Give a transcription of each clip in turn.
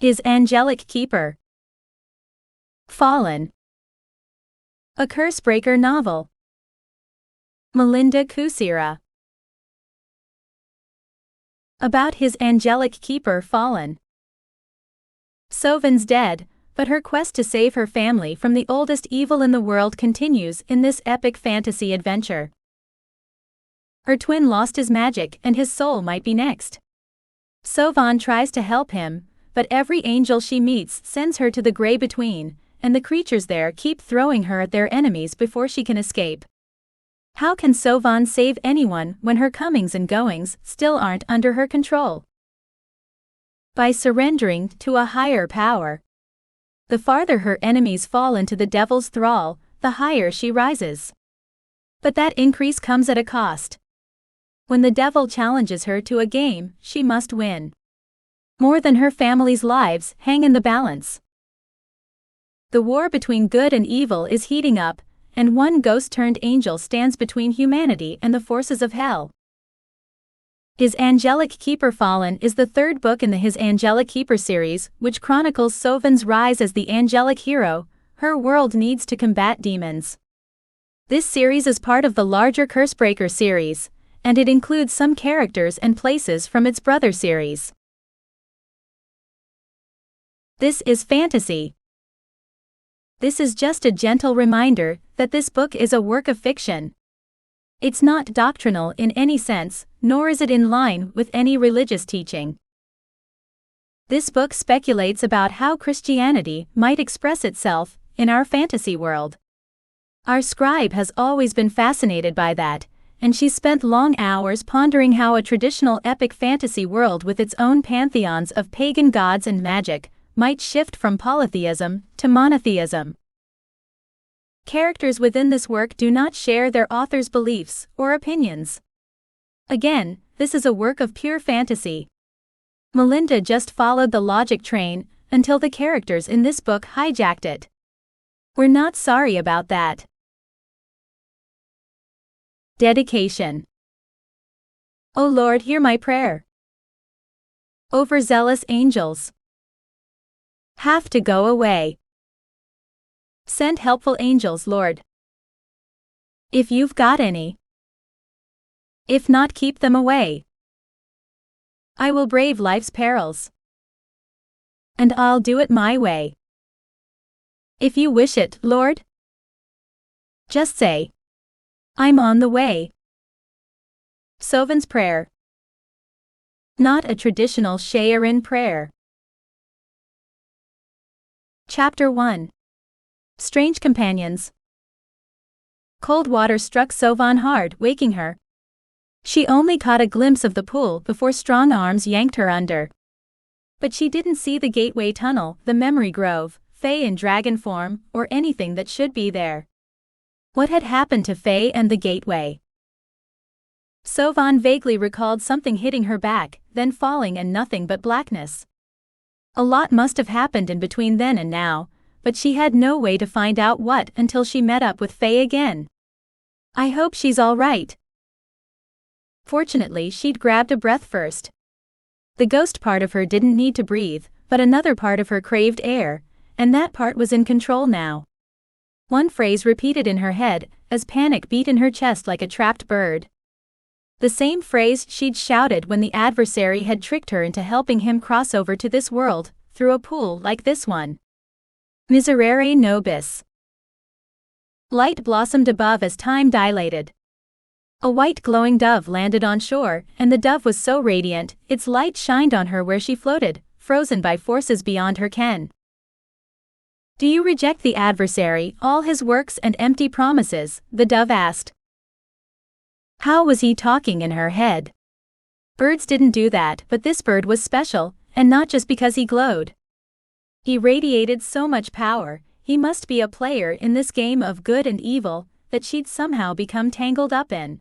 HIs Angelic Keeper Fallen. A Cursebreaker novel. Melinda Kusira. About HIs Angelic Keeper Fallen. Sovvan's dead, but her quest to save her family from the oldest evil in the world continues in this epic fantasy adventure. Her twin lost his magic and his soul might be next. Sovvan tries to help him, but every angel she meets sends her to the Grey Between, and the creatures there keep throwing her at their enemies before she can escape. How can Sovvan save anyone when her comings and goings still aren't under her control? By surrendering to a higher power. The farther her enemies fall into the devil's thrall, the higher she rises. But that increase comes at a cost. When the devil challenges her to a game, she must win. More than her family's lives hang in the balance. The war between good and evil is heating up, and one ghost-turned angel stands between humanity and the forces of hell. HIs Angelic Keeper Fallen is the third book in the HIs Angelic Keeper series, which chronicles Sovvan's rise as the angelic hero. Her world needs to combat demons. This series is part of the larger Cursebreaker series, and it includes some characters and places from its brother series. This is fantasy. This is just a gentle reminder that this book is a work of fiction. It's not doctrinal in any sense, nor is it in line with any religious teaching. This book speculates about how Christianity might express itself in our fantasy world. Our scribe has always been fascinated by that, and she spent long hours pondering how a traditional epic fantasy world with its own pantheons of pagan gods and magic might shift from polytheism to monotheism. Characters within this work do not share their author's beliefs or opinions. Again, this is a work of pure fantasy. Melinda just followed the logic train until the characters in this book hijacked it. We're not sorry about that. Dedication. O Lord, hear my prayer. Overzealous angels have to go away. Send helpful angels, Lord. If you've got any. If not, keep them away. I will brave life's perils. And I'll do it my way. If you wish it, Lord. Just say, I'm on the way. Sovvan's prayer. Not a traditional Shayarin prayer. Chapter 1. Strange Companions. Cold water struck Sovvan hard, waking her. She only caught a glimpse of the pool before strong arms yanked her under. But she didn't see the gateway tunnel, the memory grove, Fae in dragon form, or anything that should be there. What had happened to Fae and the gateway? Sovvan vaguely recalled something hitting her back, then falling and nothing but blackness. A lot must have happened in between then and now, but she had no way to find out what until she met up with Faye again. I hope she's all right. Fortunately, she'd grabbed a breath first. The ghost part of her didn't need to breathe, but another part of her craved air, and that part was in control now. One phrase repeated in her head, as panic beat in her chest like a trapped bird. The same phrase she'd shouted when the adversary had tricked her into helping him cross over to this world, through a pool like this one. Miserere nobis. Light blossomed above as time dilated. A white glowing dove landed on shore, and the dove was so radiant, its light shined on her where she floated, frozen by forces beyond her ken. Do you reject the adversary, all his works and empty promises? The dove asked. How was he talking in her head? Birds didn't do that, but this bird was special, and not just because he glowed. He radiated so much power, he must be a player in this game of good and evil that she'd somehow become tangled up in.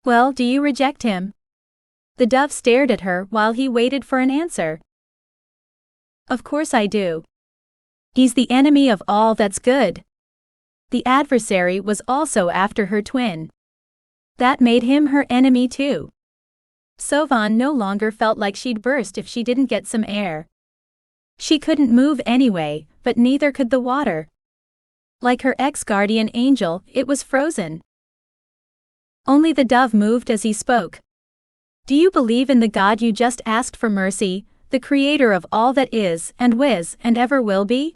Well, do you reject him? The dove stared at her while he waited for an answer. Of course I do. He's the enemy of all that's good. The adversary was also after her twin. That made him her enemy too. Sovvan no longer felt like she'd burst if she didn't get some air. She couldn't move anyway, but neither could the water. Like her ex-guardian angel, it was frozen. Only the dove moved as he spoke. Do you believe in the God you just asked for mercy, the creator of all that is and was and ever will be?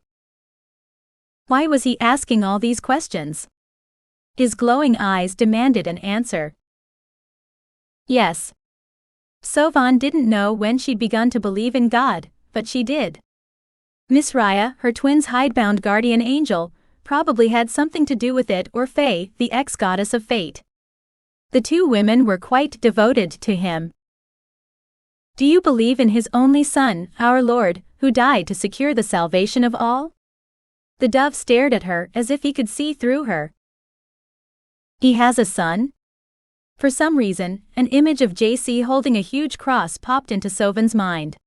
Why was he asking all these questions? His glowing eyes demanded an answer. Yes. Sovvan didn't know when she'd begun to believe in God, but she did. Miss Raya, her twin's hidebound guardian angel, probably had something to do with it, or Faye, the ex-goddess of fate. The two women were quite devoted to him. Do you believe in his only son, our Lord, who died to secure the salvation of all? The dove stared at her as if he could see through her. He has a son? For some reason, an image of JC holding a huge cross popped into Sovvan's mind.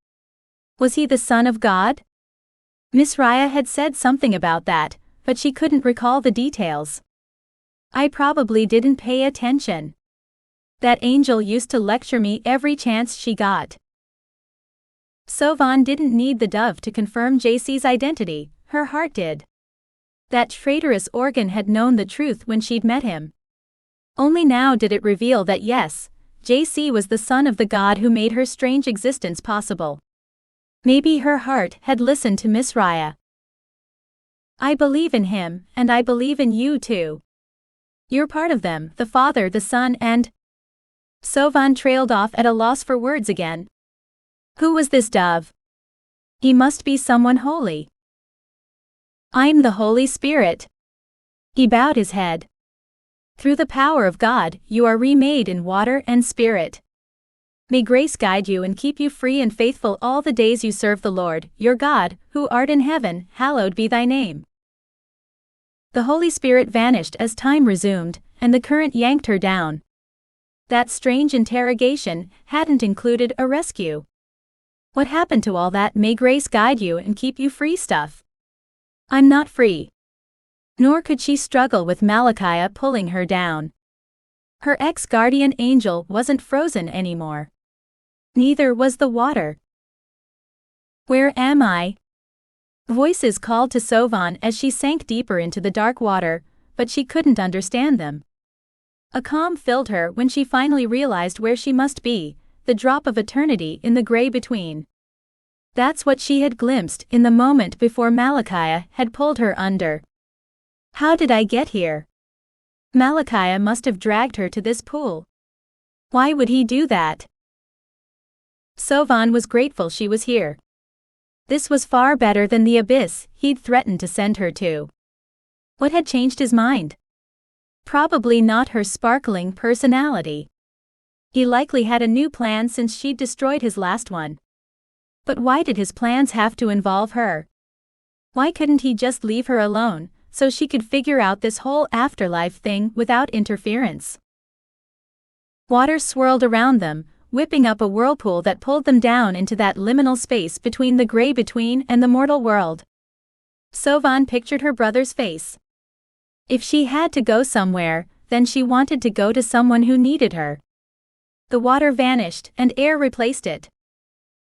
Was he the son of God? Miss Raya had said something about that, but she couldn't recall the details. I probably didn't pay attention. That angel used to lecture me every chance she got. Sovvan didn't need the dove to confirm JC's identity, her heart did. That traitorous organ had known the truth when she'd met him. Only now did it reveal that yes, JC was the son of the God who made her strange existence possible. Maybe her heart had listened to Miss Raya. I believe in him, and I believe in you too. You're part of them, the Father, the Son, and… Sovvan trailed off at a loss for words again. Who was this dove? He must be someone holy. I'm the Holy Spirit. He bowed his head. Through the power of God, you are remade in water and spirit. May grace guide you and keep you free and faithful all the days you serve the Lord, your God, who art in heaven, hallowed be thy name. The Holy Spirit vanished as time resumed, and the current yanked her down. That strange interrogation hadn't included a rescue. What happened to all that may grace guide you and keep you free stuff? I'm not free. Nor could she struggle with Malachi pulling her down. Her ex-guardian angel wasn't frozen anymore. Neither was the water. Where am I? Voices called to Sovvan as she sank deeper into the dark water, but she couldn't understand them. A calm filled her when she finally realized where she must be, the drop of eternity in the gray between. That's what she had glimpsed in the moment before Malachi had pulled her under. How did I get here? Malachi must have dragged her to this pool. Why would he do that? Sovvan was grateful she was here. This was far better than the abyss he'd threatened to send her to. What had changed his mind? Probably not her sparkling personality. He likely had a new plan since she'd destroyed his last one. But why did his plans have to involve her? Why couldn't he just leave her alone, so she could figure out this whole afterlife thing without interference? Water swirled around them, whipping up a whirlpool that pulled them down into that liminal space between the gray between and the mortal world. Sovvan pictured her brother's face. If she had to go somewhere, then she wanted to go to someone who needed her. The water vanished and air replaced it.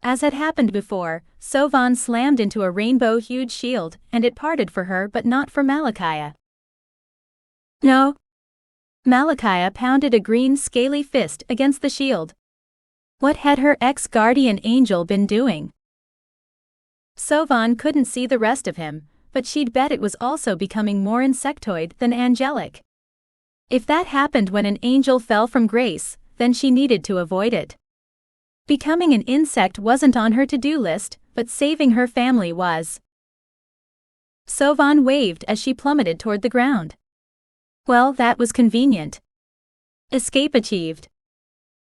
As had happened before, Sovvan slammed into a rainbow-hued shield, and it parted for her but not for Malachi. No. Malachi pounded a green scaly fist against the shield. What had her ex-guardian angel been doing? Sovvan couldn't see the rest of him, but she'd bet it was also becoming more insectoid than angelic. If that happened when an angel fell from grace, then she needed to avoid it. Becoming an insect wasn't on her to-do list, but saving her family was. Sovvan waved as she plummeted toward the ground. Well, that was convenient. Escape achieved.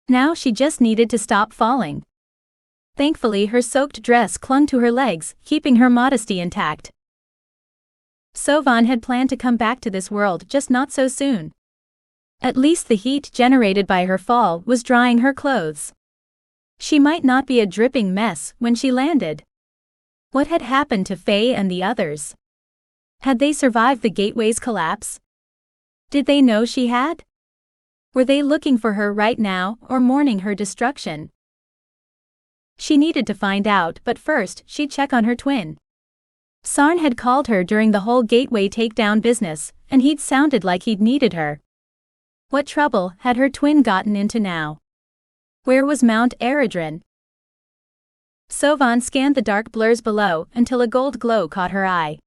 Now she just needed to stop falling. Thankfully, her soaked dress clung to her legs, keeping her modesty intact. Sovvan had planned to come back to this world, just not so soon. At least the heat generated by her fall was drying her clothes. She might not be a dripping mess when she landed. What had happened to Faye and the others? Had they survived the gateway's collapse? Did they know she had? Were they looking for her right now or mourning her destruction? She needed to find out, but first she'd check on her twin. Sarn had called her during the whole gateway takedown business, and he'd sounded like he'd needed her. What trouble had her twin gotten into now? Where was Mount Eredrin? Sovvan scanned the dark blurs below until a gold glow caught her eye.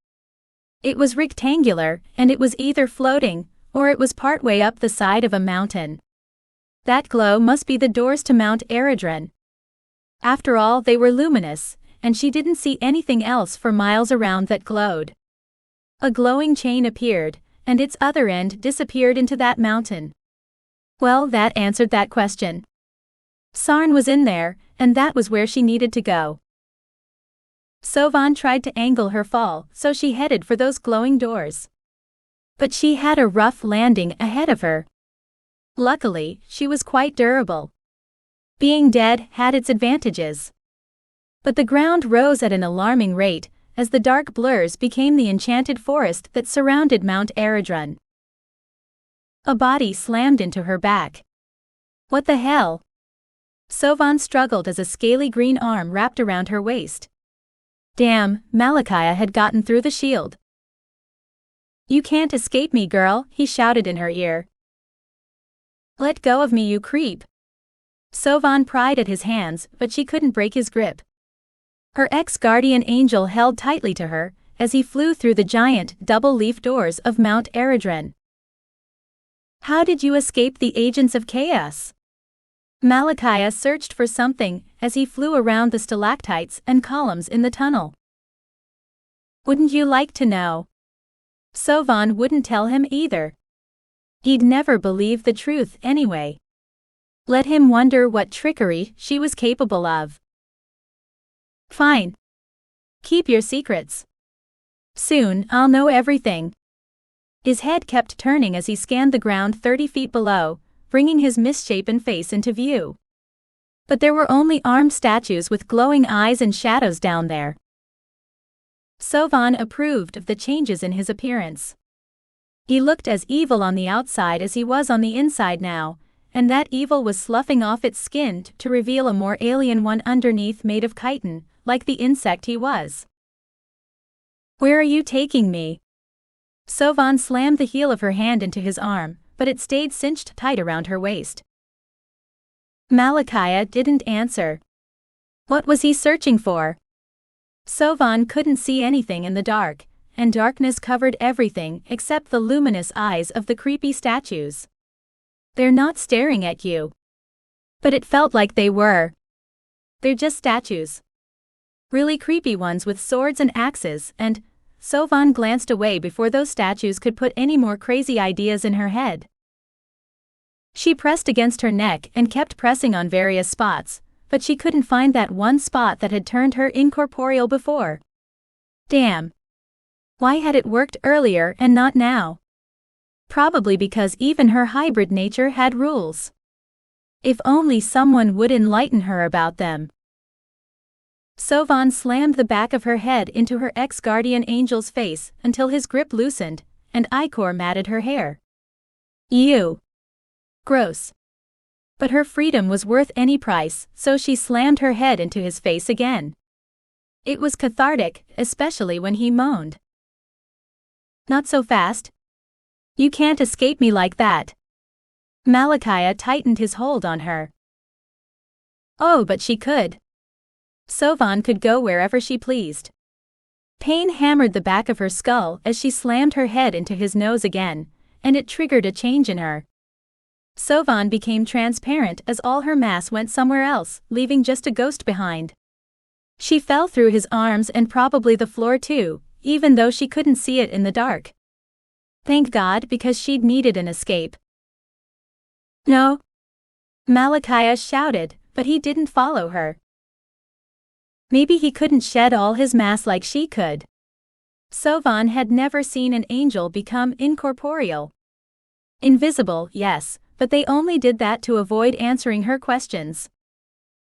It was rectangular, and it was either floating, or it was partway up the side of a mountain. That glow must be the doors to Mount Eredrin. After all, they were luminous, and she didn't see anything else for miles around that glowed. A glowing chain appeared, and its other end disappeared into that mountain. Well, that answered that question. Sarn was in there, and that was where she needed to go. Sovvan tried to angle her fall, so she headed for those glowing doors. But she had a rough landing ahead of her. Luckily, she was quite durable. Being dead had its advantages. But the ground rose at an alarming rate, as the dark blurs became the enchanted forest that surrounded Mount Eredrin. A body slammed into her back. What the hell? Sovvan struggled as a scaly green arm wrapped around her waist. Damn, Malachiah had gotten through the shield. You can't escape me, girl, he shouted in her ear. Let go of me, you creep. Sovvan pried at his hands, but she couldn't break his grip. Her ex-guardian angel held tightly to her, as he flew through the giant, double-leaf doors of Mount Eredrin. How did you escape the agents of chaos? Malachiah searched for something, as he flew around the stalactites and columns in the tunnel. Wouldn't you like to know? Sovvan wouldn't tell him either. He'd never believe the truth anyway. Let him wonder what trickery she was capable of. Fine. Keep your secrets. Soon I'll know everything. His head kept turning as he scanned the ground 30 feet below, bringing his misshapen face into view. But there were only armed statues with glowing eyes and shadows down there. Sovvan approved of the changes in his appearance. He looked as evil on the outside as he was on the inside now, and that evil was sloughing off its skin to reveal a more alien one underneath, made of chitin, like the insect he was. Where are you taking me? Sovvan slammed the heel of her hand into his arm, but it stayed cinched tight around her waist. Malachiah didn't answer. What was he searching for? Sovvan couldn't see anything in the dark, and darkness covered everything except the luminous eyes of the creepy statues. They're not staring at you. But it felt like they were. They're just statues. Really creepy ones with swords and axes, and Sovvan glanced away before those statues could put any more crazy ideas in her head. She pressed against her neck and kept pressing on various spots, but she couldn't find that one spot that had turned her incorporeal before. Damn. Why had it worked earlier and not now? Probably because even her hybrid nature had rules. If only someone would enlighten her about them. Sovvan slammed the back of her head into her ex-guardian angel's face until his grip loosened, and ichor matted her hair. Ew. Gross. But her freedom was worth any price, so she slammed her head into his face again. It was cathartic, especially when he moaned. Not so fast. You can't escape me like that. Malachiah tightened his hold on her. Oh, but she could. Sovvan could go wherever she pleased. Pain hammered the back of her skull as she slammed her head into his nose again, and it triggered a change in her. Sovvan became transparent as all her mass went somewhere else, leaving just a ghost behind. She fell through his arms and probably the floor too, even though she couldn't see it in the dark. Thank God, because she'd needed an escape. No. Malachiah shouted, but he didn't follow her. Maybe he couldn't shed all his mass like she could. Sovvan had never seen an angel become incorporeal. Invisible, yes, but they only did that to avoid answering her questions.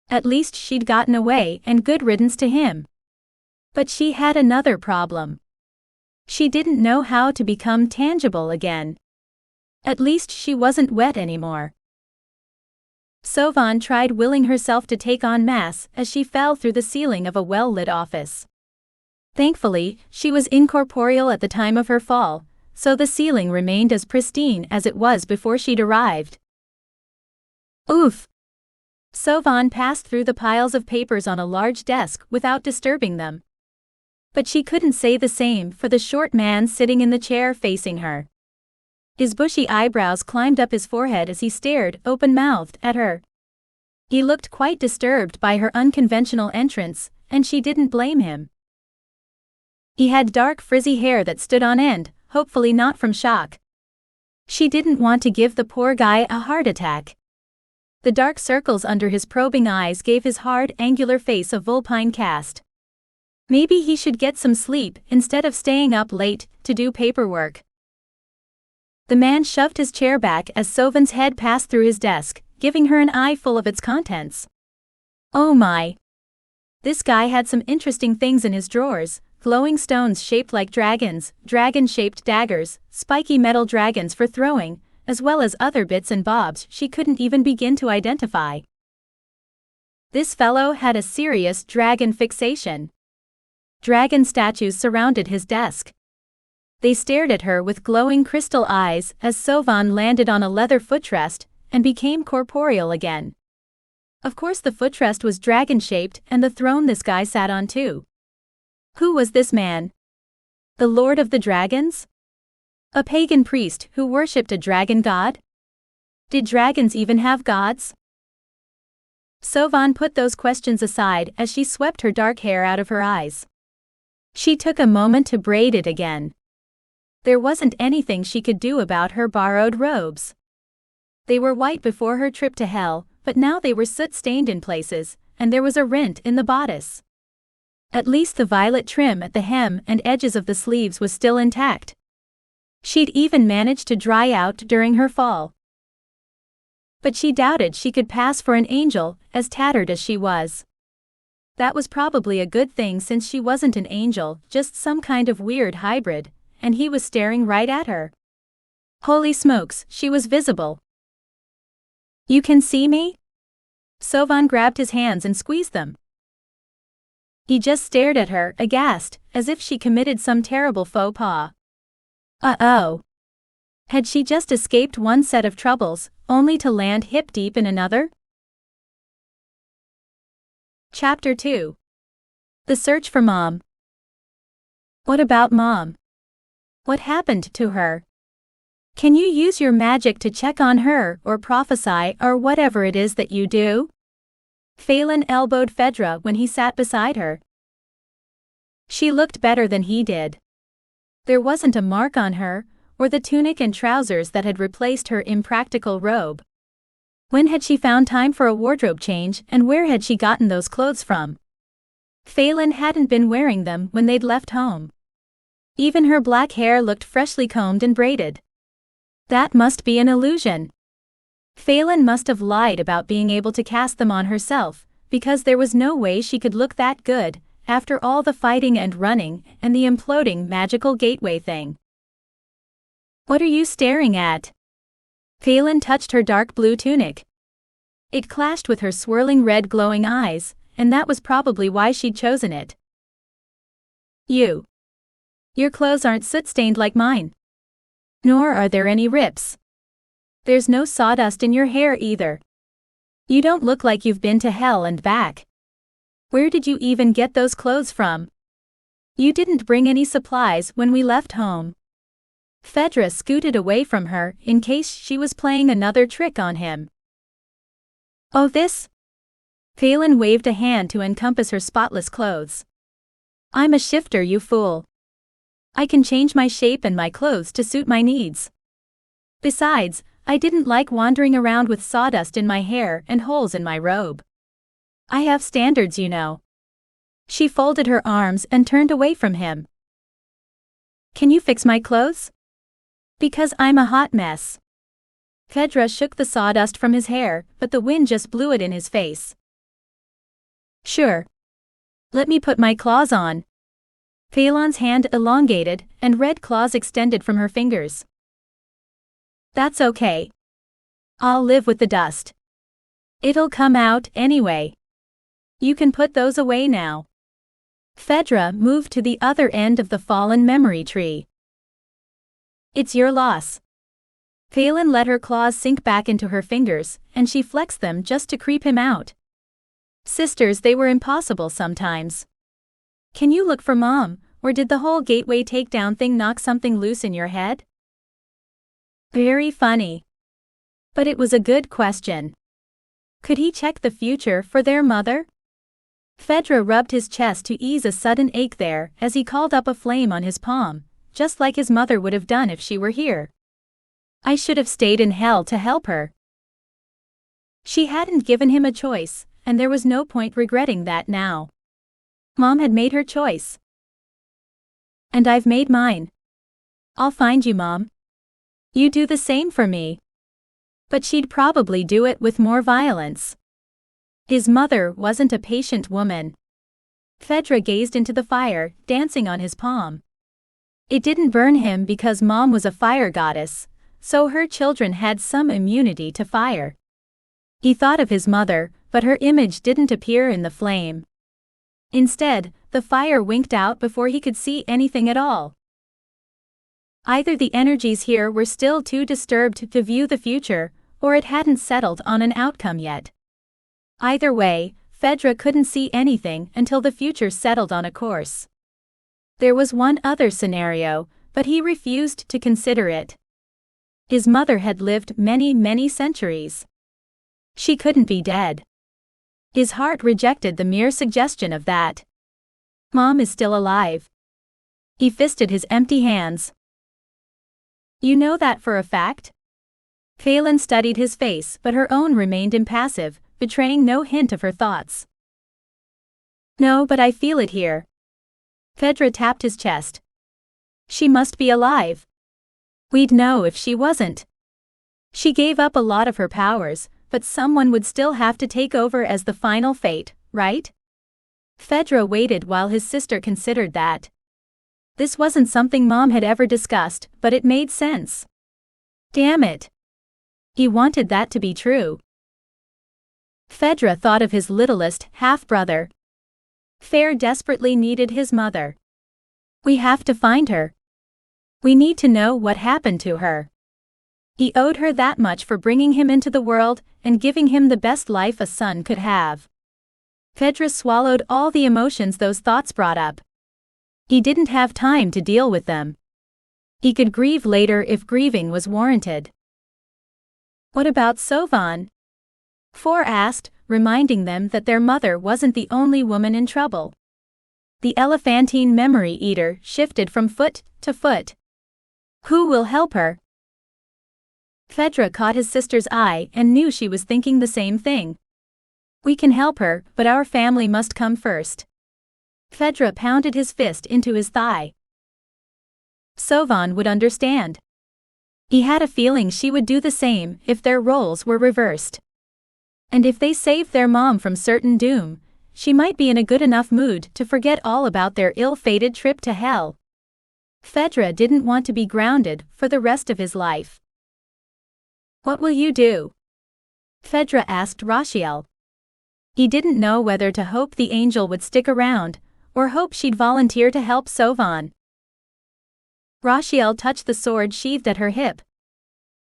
At least she'd gotten away, and good riddance to him. But she had another problem. She didn't know how to become tangible again. At least she wasn't wet anymore. Sovvan tried willing herself to take on mass as she fell through the ceiling of a well-lit office. Thankfully, she was incorporeal at the time of her fall, so the ceiling remained as pristine as it was before she'd arrived. Oof! Sovvan passed through the piles of papers on a large desk without disturbing them. But she couldn't say the same for the short man sitting in the chair facing her. His bushy eyebrows climbed up his forehead as he stared, open-mouthed, at her. He looked quite disturbed by her unconventional entrance, and she didn't blame him. He had dark frizzy hair that stood on end, hopefully not from shock. She didn't want to give the poor guy a heart attack. The dark circles under his probing eyes gave his hard, angular face a vulpine cast. Maybe he should get some sleep instead of staying up late to do paperwork. The man shoved his chair back as Sovvan's head passed through his desk, giving her an eye full of its contents. Oh my! This guy had some interesting things in his drawers: glowing stones shaped like dragons, dragon-shaped daggers, spiky metal dragons for throwing, as well as other bits and bobs she couldn't even begin to identify. This fellow had a serious dragon fixation. Dragon statues surrounded his desk. They stared at her with glowing crystal eyes as Sovvan landed on a leather footrest and became corporeal again. Of course the footrest was dragon-shaped and the throne this guy sat on too. Who was this man? The Lord of the Dragons? A pagan priest who worshipped a dragon god? Did dragons even have gods? Sovvan put those questions aside as she swept her dark hair out of her eyes. She took a moment to braid it again. There wasn't anything she could do about her borrowed robes. They were white before her trip to hell, but now they were soot-stained in places, and there was a rent in the bodice. At least the violet trim at the hem and edges of the sleeves was still intact. She'd even managed to dry out during her fall. But she doubted she could pass for an angel, as tattered as she was. That was probably a good thing since she wasn't an angel, just some kind of weird hybrid, and he was staring right at her. Holy smokes, she was visible. You can see me? Sovvan grabbed his hands and squeezed them. He just stared at her, aghast, as if she committed some terrible faux pas. Uh-oh. Had she just escaped one set of troubles, only to land hip-deep in another? Chapter 2. The Search for Mom. What about Mom? What happened to her? Can you use your magic to check on her or prophesy or whatever it is that you do? Phelan elbowed Fedra when he sat beside her. She looked better than he did. There wasn't a mark on her, or the tunic and trousers that had replaced her impractical robe. When had she found time for a wardrobe change, and where had she gotten those clothes from? Phelan hadn't been wearing them when they'd left home. Even her black hair looked freshly combed and braided. That must be an illusion. Phelan must have lied about being able to cast them on herself, because there was no way she could look that good, after all the fighting and running and the imploding magical gateway thing. What are you staring at? Phelan touched her dark blue tunic. It clashed with her swirling red glowing eyes, and that was probably why she'd chosen it. You. Your clothes aren't soot-stained like mine. Nor are there any rips. There's no sawdust in your hair either. You don't look like you've been to hell and back. Where did you even get those clothes from? You didn't bring any supplies when we left home. Fedra scooted away from her in case she was playing another trick on him. Oh, this? Phelan waved a hand to encompass her spotless clothes. I'm a shifter, you fool. I can change my shape and my clothes to suit my needs. Besides, I didn't like wandering around with sawdust in my hair and holes in my robe. I have standards, you know. She folded her arms and turned away from him. Can you fix my clothes? Because I'm a hot mess. Fedra shook the sawdust from his hair, but the wind just blew it in his face. Sure. Let me put my claws on. Phelan's hand elongated, and red claws extended from her fingers. That's okay. I'll live with the dust. It'll come out anyway. You can put those away now. Phaedra moved to the other end of the fallen memory tree. It's your loss. Phelan let her claws sink back into her fingers, and she flexed them just to creep him out. Sisters, they were impossible sometimes. Can you look for Mom, or did the whole gateway takedown thing knock something loose in your head? Very funny. But it was a good question. Could he check the future for their mother? Phaedra rubbed his chest to ease a sudden ache there as he called up a flame on his palm, just like his mother would have done if she were here. I should have stayed in hell to help her. She hadn't given him a choice, and there was no point regretting that now. Mom had made her choice. And I've made mine. I'll find you, Mom. You do the same for me. But she'd probably do it with more violence. His mother wasn't a patient woman. Phaedra gazed into the fire, dancing on his palm. It didn't burn him because Mom was a fire goddess, so her children had some immunity to fire. He thought of his mother, but her image didn't appear in the flame. Instead, the fire winked out before he could see anything at all. Either the energies here were still too disturbed to view the future, or it hadn't settled on an outcome yet. Either way, Phaedra couldn't see anything until the future settled on a course. There was one other scenario, but he refused to consider it. His mother had lived many centuries. She couldn't be dead. His heart rejected the mere suggestion of that. Mom is still alive. He fisted his empty hands. You know that for a fact? Phelan studied his face, but her own remained impassive, betraying no hint of her thoughts. No, but I feel it here. Phaedra tapped his chest. She must be alive. We'd know if she wasn't. She gave up a lot of her powers, but someone would still have to take over as the final fate, right? Phaedra waited while his sister considered that. This wasn't something Mom had ever discussed, but it made sense. Damn it. He wanted that to be true. Phaedra thought of his littlest half-brother. Fair desperately needed his mother. We have to find her. We need to know what happened to her. He owed her that much for bringing him into the world and giving him the best life a son could have. Phaedra swallowed all the emotions those thoughts brought up. He didn't have time to deal with them. He could grieve later if grieving was warranted. What about Sovvan? Four asked, reminding them that their mother wasn't the only woman in trouble. The elephantine memory eater shifted from foot to foot. Who will help her? Phaedra caught his sister's eye and knew she was thinking the same thing. We can help her, but our family must come first. Phaedra pounded his fist into his thigh. Sovvan would understand. He had a feeling she would do the same if their roles were reversed. And if they saved their mom from certain doom, she might be in a good enough mood to forget all about their ill-fated trip to hell. Phaedra didn't want to be grounded for the rest of his life. What will you do? Phaedra asked Rachiel. He didn't know whether to hope the angel would stick around, or hope she'd volunteer to help Sovvan. Rachiel touched the sword sheathed at her hip.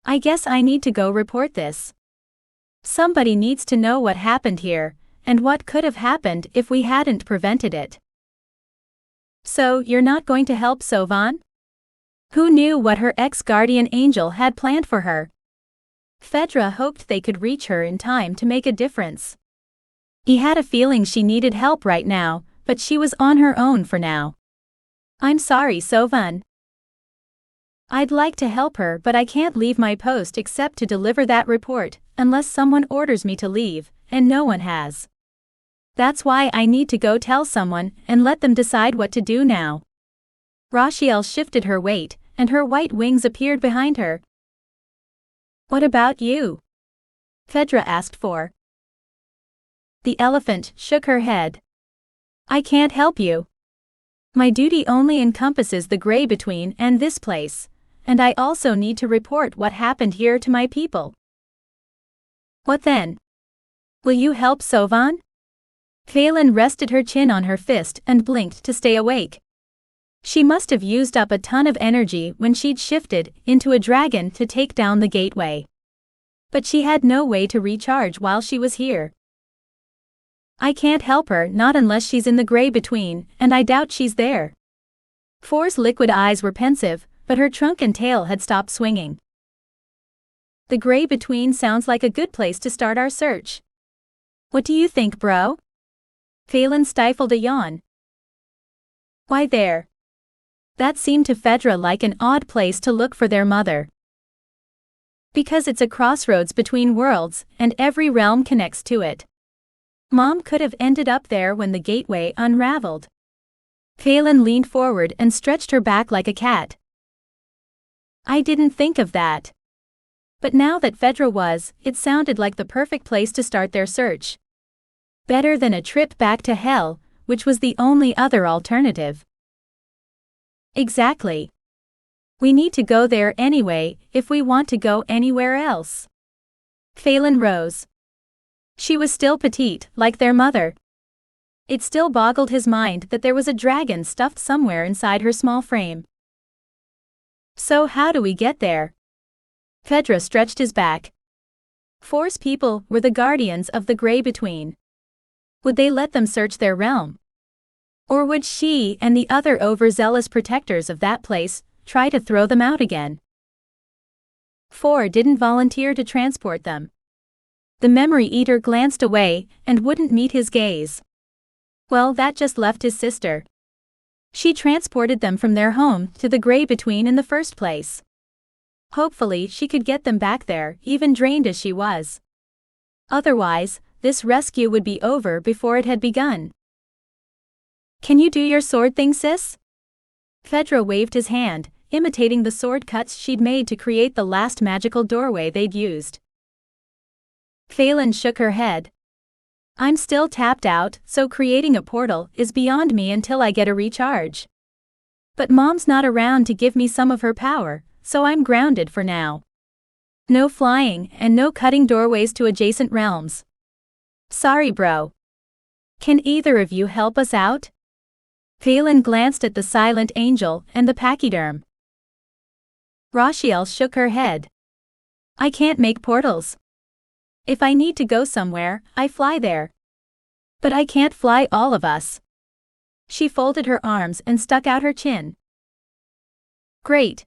I guess I need to go report this. Somebody needs to know what happened here, and what could have happened if we hadn't prevented it. So, you're not going to help Sovvan? Who knew what her ex-guardian angel had planned for her? Phaedra hoped they could reach her in time to make a difference. He had a feeling she needed help right now, but she was on her own for now. I'm sorry, Sovvan. I'd like to help her, but I can't leave my post except to deliver that report, unless someone orders me to leave, and no one has. That's why I need to go tell someone and let them decide what to do now. Rachiel shifted her weight, and her white wings appeared behind her. What about you? Phaedra asked for. The elephant shook her head. I can't help you. My duty only encompasses the gray between and this place, and I also need to report what happened here to my people. What then? Will you help Sovvan? Fallen rested her chin on her fist and blinked to stay awake. She must have used up a ton of energy when she'd shifted into a dragon to take down the gateway. But she had no way to recharge while she was here. I can't help her, not unless she's in the gray between, and I doubt she's there. For's liquid eyes were pensive, but her trunk and tail had stopped swinging. The gray between sounds like a good place to start our search. What do you think, bro? Fallen stifled a yawn. Why there? That seemed to Fedra like an odd place to look for their mother. Because it's a crossroads between worlds, and every realm connects to it. Mom could have ended up there when the gateway unraveled. Fallen leaned forward and stretched her back like a cat. I didn't think of that. But now that Fedra was, it sounded like the perfect place to start their search. Better than a trip back to hell, which was the only other alternative. Exactly. We need to go there anyway, if we want to go anywhere else. Fallen rose. She was still petite, like their mother. It still boggled his mind that there was a dragon stuffed somewhere inside her small frame. So how do we get there? Fedra stretched his back. For's people were the guardians of the gray between. Would they let them search their realm? Or would she and the other overzealous protectors of that place try to throw them out again? For didn't volunteer to transport them. The memory eater glanced away and wouldn't meet his gaze. Well, that just left his sister. She transported them from their home to the gray between in the first place. Hopefully she could get them back there, even drained as she was. Otherwise, this rescue would be over before it had begun. Can you do your sword thing, sis? Fedra waved his hand, imitating the sword cuts she'd made to create the last magical doorway they'd used. Fallen shook her head. I'm still tapped out, so creating a portal is beyond me until I get a recharge. But Mom's not around to give me some of her power, so I'm grounded for now. No flying and no cutting doorways to adjacent realms. Sorry, bro. Can either of you help us out? Fallen glanced at the silent angel and the pachyderm. Rashiel shook her head. I can't make portals. If I need to go somewhere, I fly there. But I can't fly all of us. She folded her arms and stuck out her chin. Great.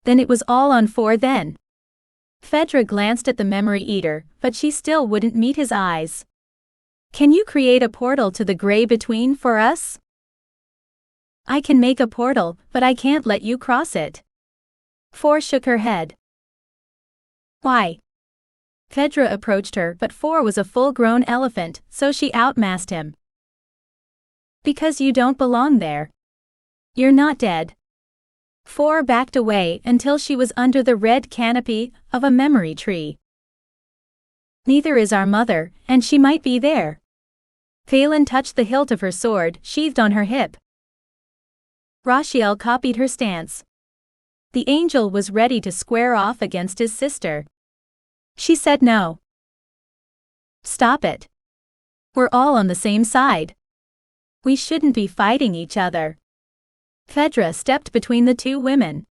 Then it was all on For then. Fedra glanced at the memory eater, but she still wouldn't meet his eyes. Can you create a portal to the gray between for us? I can make a portal, but I can't let you cross it. For shook her head. Why? Fedra approached her, but For was a full-grown elephant, so she outmassed him. Because you don't belong there. You're not dead. For backed away until she was under the red canopy of a memory tree. Neither is our mother, and she might be there. Fallen touched the hilt of her sword, sheathed on her hip. Rashiel copied her stance. The angel was ready to square off against his sister. She said no. Stop it. We're all on the same side. We shouldn't be fighting each other. Fedra stepped between the two women.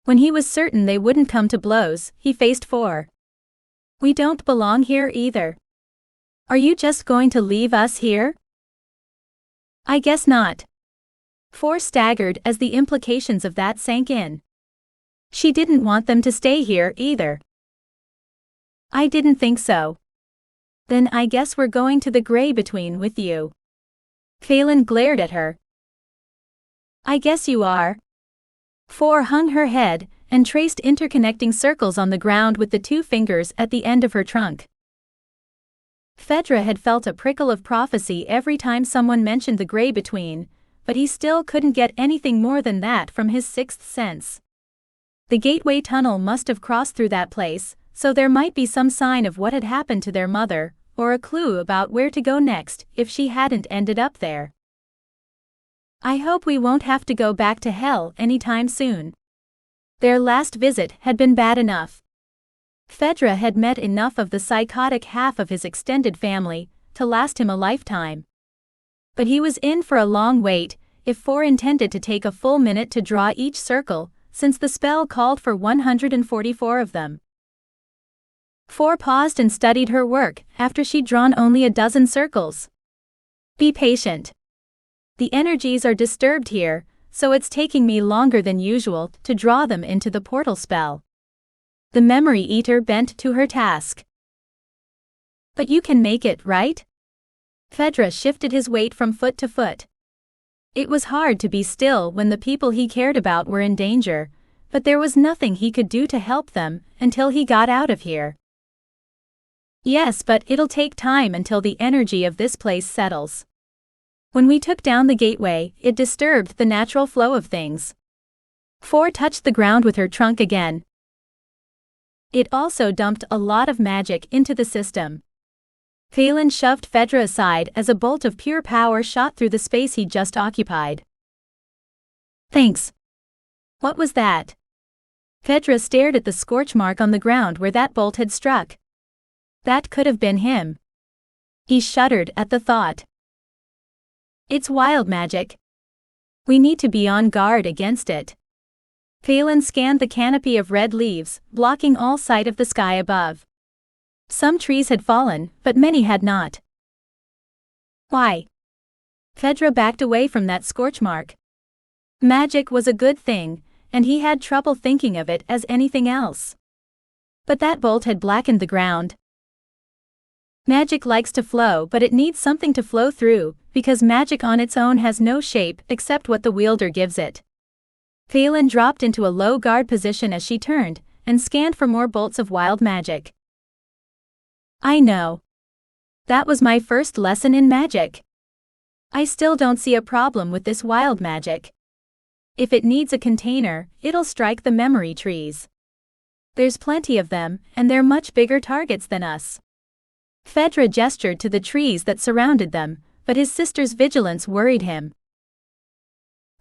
When he was certain they wouldn't come to blows, he faced For. We don't belong here either. Are you just going to leave us here? I guess not. For staggered as the implications of that sank in. She didn't want them to stay here either. I didn't think so. Then I guess we're going to the gray between with you. Fallen glared at her. I guess you are. For hung her head and traced interconnecting circles on the ground with the two fingers at the end of her trunk. Fedra had felt a prickle of prophecy every time someone mentioned the gray between, but he still couldn't get anything more than that from his sixth sense. The gateway tunnel must have crossed through that place, so there might be some sign of what had happened to their mother, or a clue about where to go next if she hadn't ended up there. I hope we won't have to go back to hell anytime soon. Their last visit had been bad enough. Fedra had met enough of the psychotic half of his extended family to last him a lifetime. But he was in for a long wait if Four intended to take a full minute to draw each circle, since the spell called for 144 of them. Four paused and studied her work after she'd drawn only a dozen circles. Be patient. The energies are disturbed here, so it's taking me longer than usual to draw them into the portal spell. The Memory Eater bent to her task. But you can make it, right? Fedra shifted his weight from foot to foot. It was hard to be still when the people he cared about were in danger, but there was nothing he could do to help them until he got out of here. Yes, but it'll take time until the energy of this place settles. When we took down the gateway, it disturbed the natural flow of things. Four touched the ground with her trunk again. It also dumped a lot of magic into the system. Phelan shoved Fedra aside as a bolt of pure power shot through the space he'd just occupied. Thanks. What was that? Fedra stared at the scorch mark on the ground where that bolt had struck. That could have been him. He shuddered at the thought. It's wild magic. We need to be on guard against it. Phelan scanned the canopy of red leaves, blocking all sight of the sky above. Some trees had fallen, but many had not. Why? Fedra backed away from that scorch mark. Magic was a good thing, and he had trouble thinking of it as anything else. But that bolt had blackened the ground. Magic likes to flow, but it needs something to flow through, because magic on its own has no shape except what the wielder gives it. Phelan dropped into a low guard position as she turned and scanned for more bolts of wild magic. I know. That was my first lesson in magic. I still don't see a problem with this wild magic. If it needs a container, it'll strike the memory trees. There's plenty of them, and they're much bigger targets than us. Fedra gestured to the trees that surrounded them, but his sister's vigilance worried him.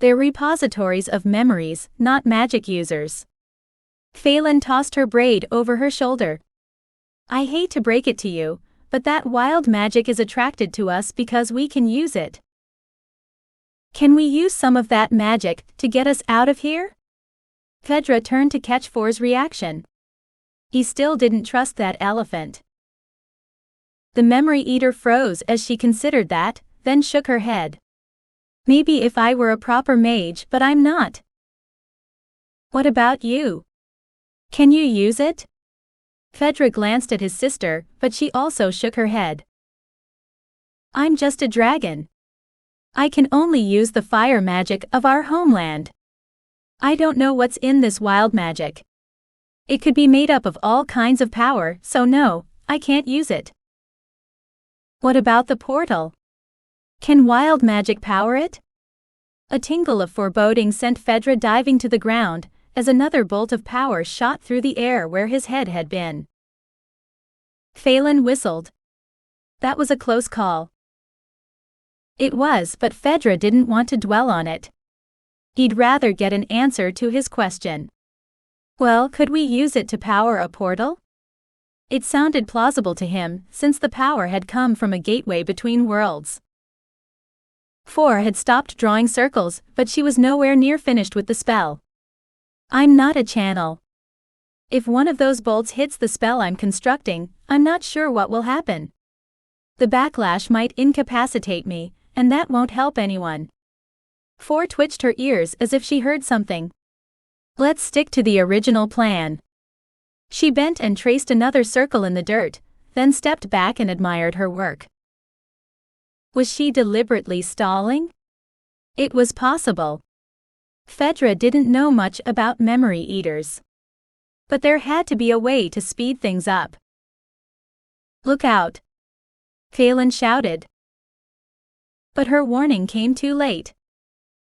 They're repositories of memories, not magic users. Phelan tossed her braid over her shoulder. I hate to break it to you, but that wild magic is attracted to us because we can use it. Can we use some of that magic to get us out of here? Fedra turned to catch Four's reaction. He still didn't trust that elephant. The Memory Eater froze as she considered that, then shook her head. Maybe if I were a proper mage, but I'm not. What about you? Can you use it? Fedra glanced at his sister, but she also shook her head. I'm just a dragon. I can only use the fire magic of our homeland. I don't know what's in this wild magic. It could be made up of all kinds of power, so no, I can't use it. What about the portal? Can wild magic power it? A tingle of foreboding sent Fedra diving to the ground as another bolt of power shot through the air where his head had been. Phelan whistled. That was a close call. It was, but Fedra didn't want to dwell on it. He'd rather get an answer to his question. Well, could we use it to power a portal? It sounded plausible to him, since the power had come from a gateway between worlds. Four had stopped drawing circles, but she was nowhere near finished with the spell. I'm not a channel. If one of those bolts hits the spell I'm constructing, I'm not sure what will happen. The backlash might incapacitate me, and that won't help anyone. Four twitched her ears as if she heard something. Let's stick to the original plan. She bent and traced another circle in the dirt, then stepped back and admired her work. Was she deliberately stalling? It was possible. Fedra didn't know much about memory eaters. But there had to be a way to speed things up. Look out! Phelan shouted. But her warning came too late.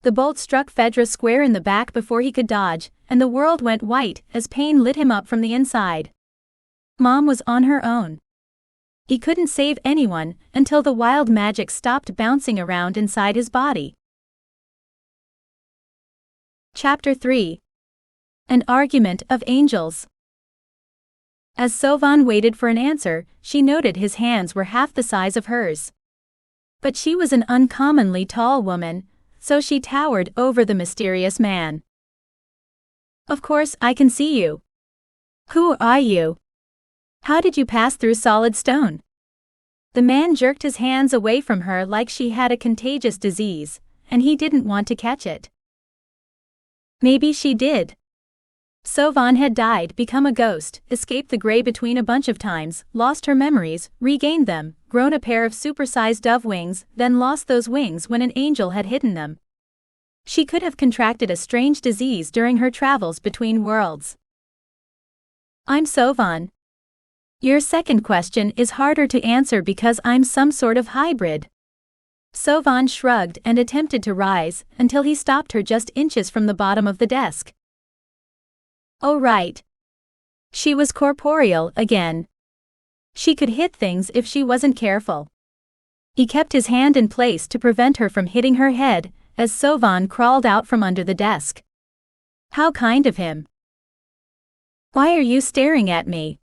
The bolt struck Fedra square in the back before he could dodge, and the world went white as pain lit him up from the inside. Mom was on her own. He couldn't save anyone until the wild magic stopped bouncing around inside his body. Chapter 3. An Argument of Angels. As Sovvan waited for an answer, she noted his hands were half the size of hers. But she was an uncommonly tall woman, so she towered over the mysterious man. "Of course I can see you. Who are you? How did you pass through solid stone?" The man jerked his hands away from her like she had a contagious disease, and he didn't want to catch it. Maybe she did. Sovvan had died, become a ghost, escaped the gray between a bunch of times, lost her memories, regained them, grown a pair of supersized dove wings, then lost those wings when an angel had hidden them. She could have contracted a strange disease during her travels between worlds. "I'm Sovvan. Your second question is harder to answer because I'm some sort of hybrid." Sovvan shrugged and attempted to rise until he stopped her just inches from the bottom of the desk. Oh right. She was corporeal again. She could hit things if she wasn't careful. He kept his hand in place to prevent her from hitting her head as Sovvan crawled out from under the desk. How kind of him. "Why are you staring at me?"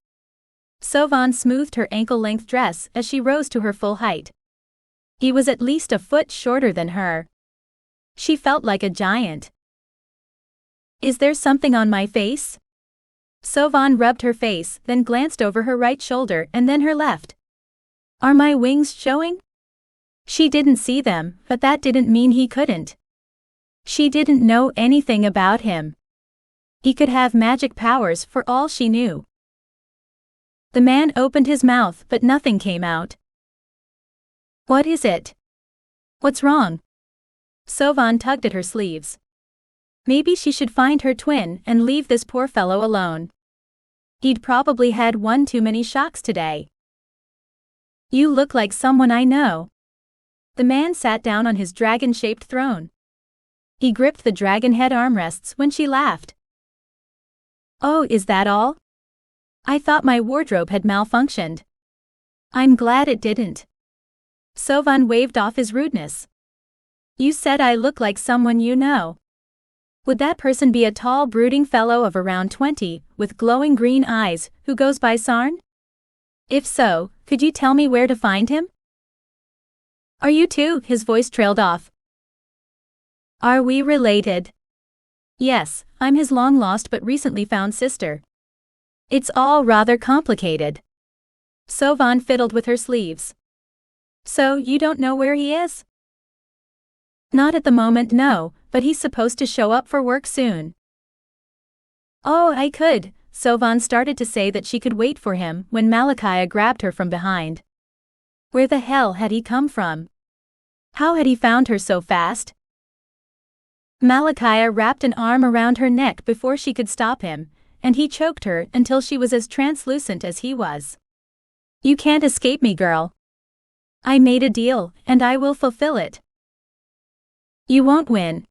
Sovvan smoothed her ankle-length dress as she rose to her full height. He was at least a foot shorter than her. She felt like a giant. "Is there something on my face?" Sovvan rubbed her face, then glanced over her right shoulder and then her left. "Are my wings showing?" She didn't see them, but that didn't mean he couldn't. She didn't know anything about him. He could have magic powers for all she knew. The man opened his mouth but nothing came out. "What is it? What's wrong?" Sovvan tugged at her sleeves. Maybe she should find her twin and leave this poor fellow alone. He'd probably had one too many shocks today. "You look like someone I know." The man sat down on his dragon-shaped throne. He gripped the dragon head armrests when she laughed. "Oh, is that all? I thought my wardrobe had malfunctioned." "I'm glad it didn't." Sovvan waved off his rudeness. "You said I look like someone you know. Would that person be a tall, brooding fellow of around 20, with glowing green eyes, who goes by Sarn? If so, could you tell me where to find him?" "Are you two?" His voice trailed off. "Are we related?" "Yes, I'm his long-lost but recently found sister." "It's all rather complicated." Sovvan fiddled with her sleeves. "So, you don't know where he is?" "Not at the moment, no, but he's supposed to show up for work soon." "Oh, I could." Sovvan started to say that she could wait for him when Malachi grabbed her from behind. Where the hell had he come from? How had he found her so fast? Malachi wrapped an arm around her neck before she could stop him, and he choked her until she was as translucent as he was. "You can't escape me, girl. I made a deal, and I will fulfill it." "You won't win.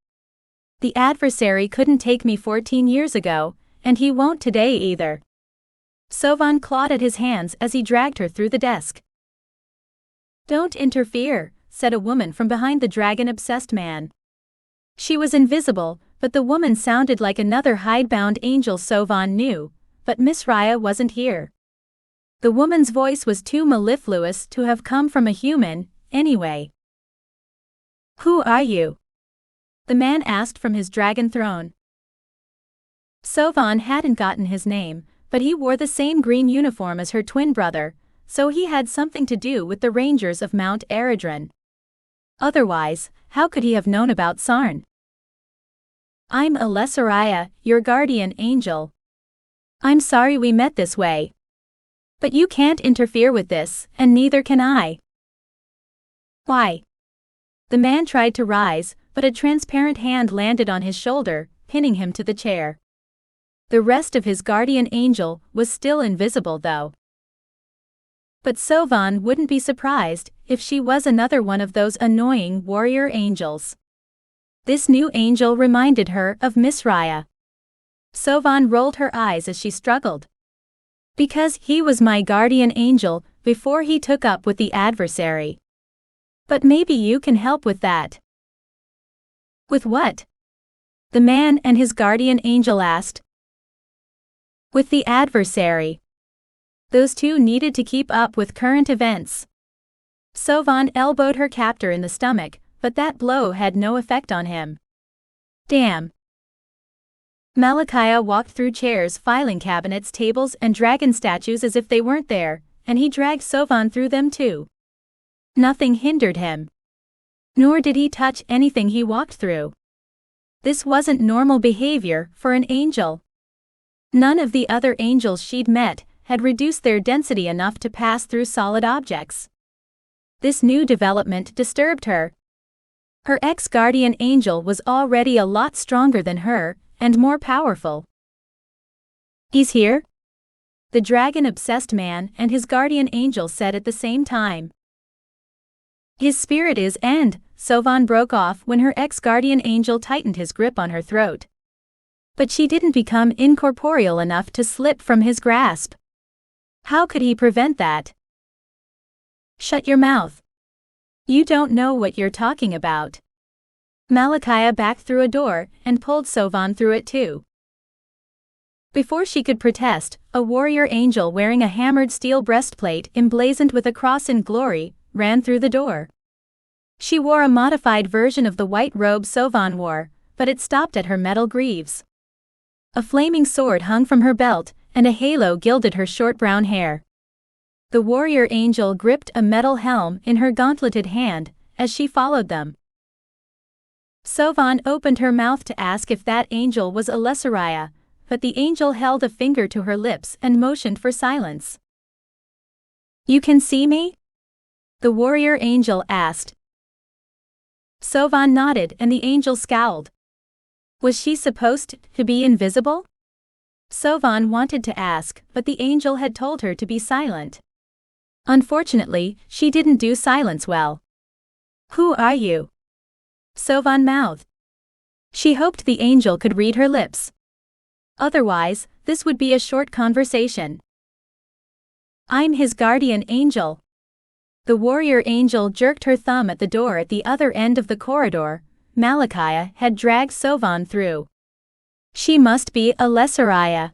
The adversary couldn't take me 14 years ago, and he won't today either." Sovvan clawed at his hands as he dragged her through the desk. "Don't interfere," said a woman from behind the dragon-obsessed man. She was invisible, but the woman sounded like another hidebound angel Sovvan knew, but Miss Raya wasn't here. The woman's voice was too mellifluous to have come from a human, anyway. "Who are you?" the man asked from his dragon throne. Sovvan hadn't gotten his name, but he wore the same green uniform as her twin brother, so he had something to do with the Rangers of Mount Eredron. Otherwise, how could he have known about Sarn? "I'm Alessaraya, your guardian angel. I'm sorry we met this way. But you can't interfere with this, and neither can I." "Why?" The man tried to rise, but a transparent hand landed on his shoulder, pinning him to the chair. The rest of his guardian angel was still invisible though. But Sovvan wouldn't be surprised if she was another one of those annoying warrior angels. This new angel reminded her of Miss Raya. Sovvan rolled her eyes as she struggled. "Because he was my guardian angel before he took up with the adversary. But maybe you can help with that." "With what?" the man and his guardian angel asked. "With the adversary. Those two needed to keep up with current events. Sovvan elbowed her captor in the stomach, but that blow had no effect on him. Damn. Malakaya walked through chairs, filing cabinets, tables, and dragon statues as if they weren't there, and he dragged Sovvan through them too. Nothing hindered him. Nor did he touch anything he walked through. This wasn't normal behavior for an angel. None of the other angels she'd met had reduced their density enough to pass through solid objects. This new development disturbed her. Her ex-guardian angel was already a lot stronger than her, and more powerful. He's here? The dragon-obsessed man and his guardian angel said at the same time. His spirit is and, Sovvan broke off when her ex-guardian angel tightened his grip on her throat. But she didn't become incorporeal enough to slip from his grasp. How could he prevent that? Shut your mouth. You don't know what you're talking about. Malakaya backed through a door and pulled Sovvan through it too. Before she could protest, a warrior angel wearing a hammered steel breastplate emblazoned with a cross in glory ran through the door. She wore a modified version of the white robe Sovvan wore, but it stopped at her metal greaves. A flaming sword hung from her belt, and a halo gilded her short brown hair. The warrior angel gripped a metal helm in her gauntleted hand as she followed them. Sovvan opened her mouth to ask if that angel was Alessariah, but the angel held a finger to her lips and motioned for silence. You can see me? The warrior angel asked. Sovvan nodded and the angel scowled. Was she supposed to be invisible? Sovvan wanted to ask, but the angel had told her to be silent. Unfortunately, she didn't do silence well. Who are you? Sovvan mouthed. She hoped the angel could read her lips. Otherwise, this would be a short conversation. I'm his guardian angel. The warrior angel jerked her thumb at the door at the other end of the corridor Malakaya had dragged Sovvan through. She must be Alessariah.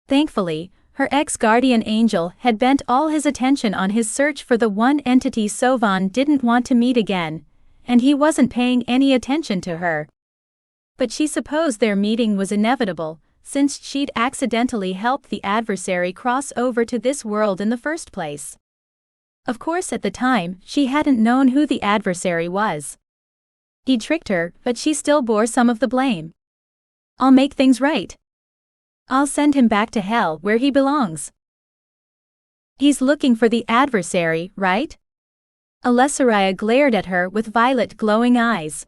Thankfully, her ex-guardian angel had bent all his attention on his search for the one entity Sovvan didn't want to meet again, and he wasn't paying any attention to her. But she supposed their meeting was inevitable, since she'd accidentally helped the adversary cross over to this world in the first place. Of course, at the time, she hadn't known who the adversary was. He tricked her, but she still bore some of the blame. I'll make things right. I'll send him back to hell where he belongs. He's looking for the adversary, right? Alessariah glared at her with violet glowing eyes.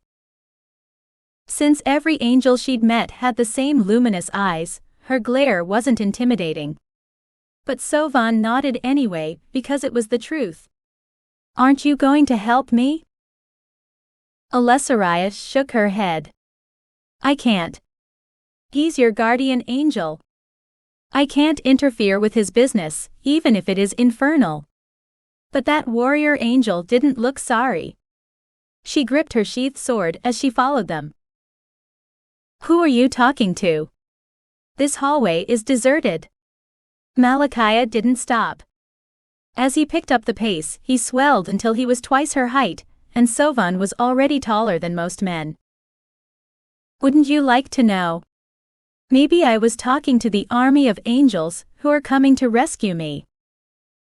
Since every angel she'd met had the same luminous eyes, her glare wasn't intimidating. But Sovvan nodded anyway, because it was the truth. Aren't you going to help me? Alessariah shook her head. I can't. He's your guardian angel. I can't interfere with his business, even if it is infernal. But that warrior angel didn't look sorry. She gripped her sheathed sword as she followed them. Who are you talking to? This hallway is deserted. Malakaya didn't stop. As he picked up the pace, he swelled until he was twice her height, and Sovvan was already taller than most men. Wouldn't you like to know? Maybe I was talking to the army of angels who are coming to rescue me.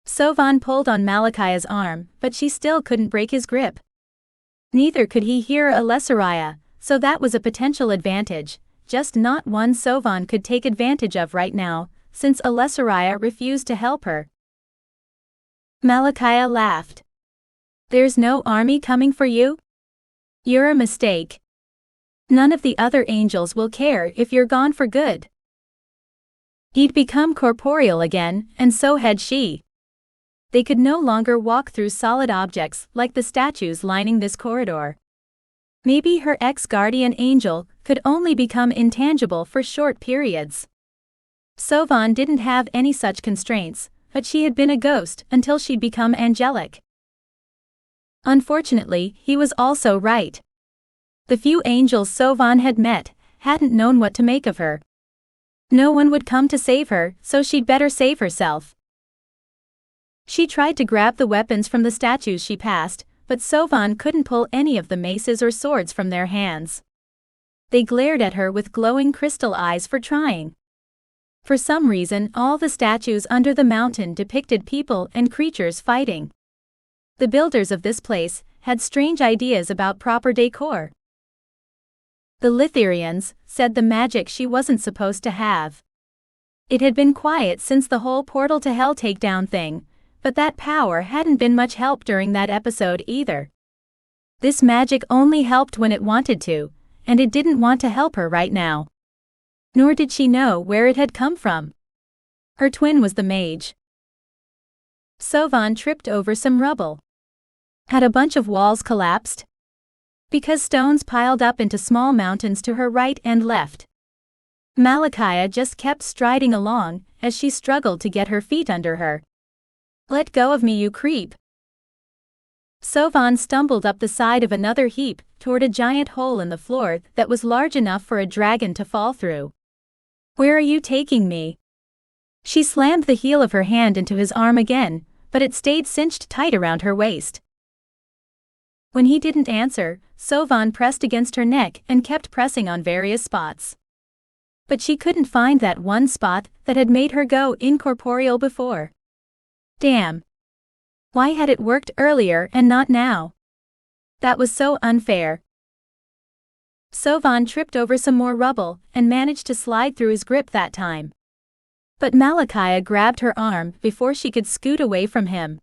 Sovvan pulled on Malakaya's arm, but she still couldn't break his grip. Neither could he hear Alessariah, so that was a potential advantage, just not one Sovvan could take advantage of right now, since Alessariah refused to help her. Malakaya laughed. There's no army coming for you? You're a mistake. None of the other angels will care if you're gone for good. He'd become corporeal again, and so had she. They could no longer walk through solid objects like the statues lining this corridor. Maybe her ex-guardian angel could only become intangible for short periods. Sovvan didn't have any such constraints, but she had been a ghost until she'd become angelic. Unfortunately, he was also right. The few angels Sovvan had met hadn't known what to make of her. No one would come to save her, so she'd better save herself. She tried to grab the weapons from the statues she passed, but Sovvan couldn't pull any of the maces or swords from their hands. They glared at her with glowing crystal eyes for trying. For some reason, all the statues under the mountain depicted people and creatures fighting. The builders of this place had strange ideas about proper decor. The Lithirians said the magic she wasn't supposed to have. It had been quiet since the whole portal to hell takedown thing, but that power hadn't been much help during that episode either. This magic only helped when it wanted to, and it didn't want to help her right now. Nor did she know where it had come from. Her twin was the mage. Sovvan tripped over some rubble. Had a bunch of walls collapsed? Because stones piled up into small mountains to her right and left. Malachiah just kept striding along as she struggled to get her feet under her. Let go of me, you creep. Sovvan stumbled up the side of another heap toward a giant hole in the floor that was large enough for a dragon to fall through. Where are you taking me? She slammed the heel of her hand into his arm again, but it stayed cinched tight around her waist. When he didn't answer, Sovvan pressed against her neck and kept pressing on various spots. But she couldn't find that one spot that had made her go incorporeal before. Damn. Why had it worked earlier and not now? That was so unfair. Sovvan tripped over some more rubble and managed to slide through his grip that time. But Malachiah grabbed her arm before she could scoot away from him.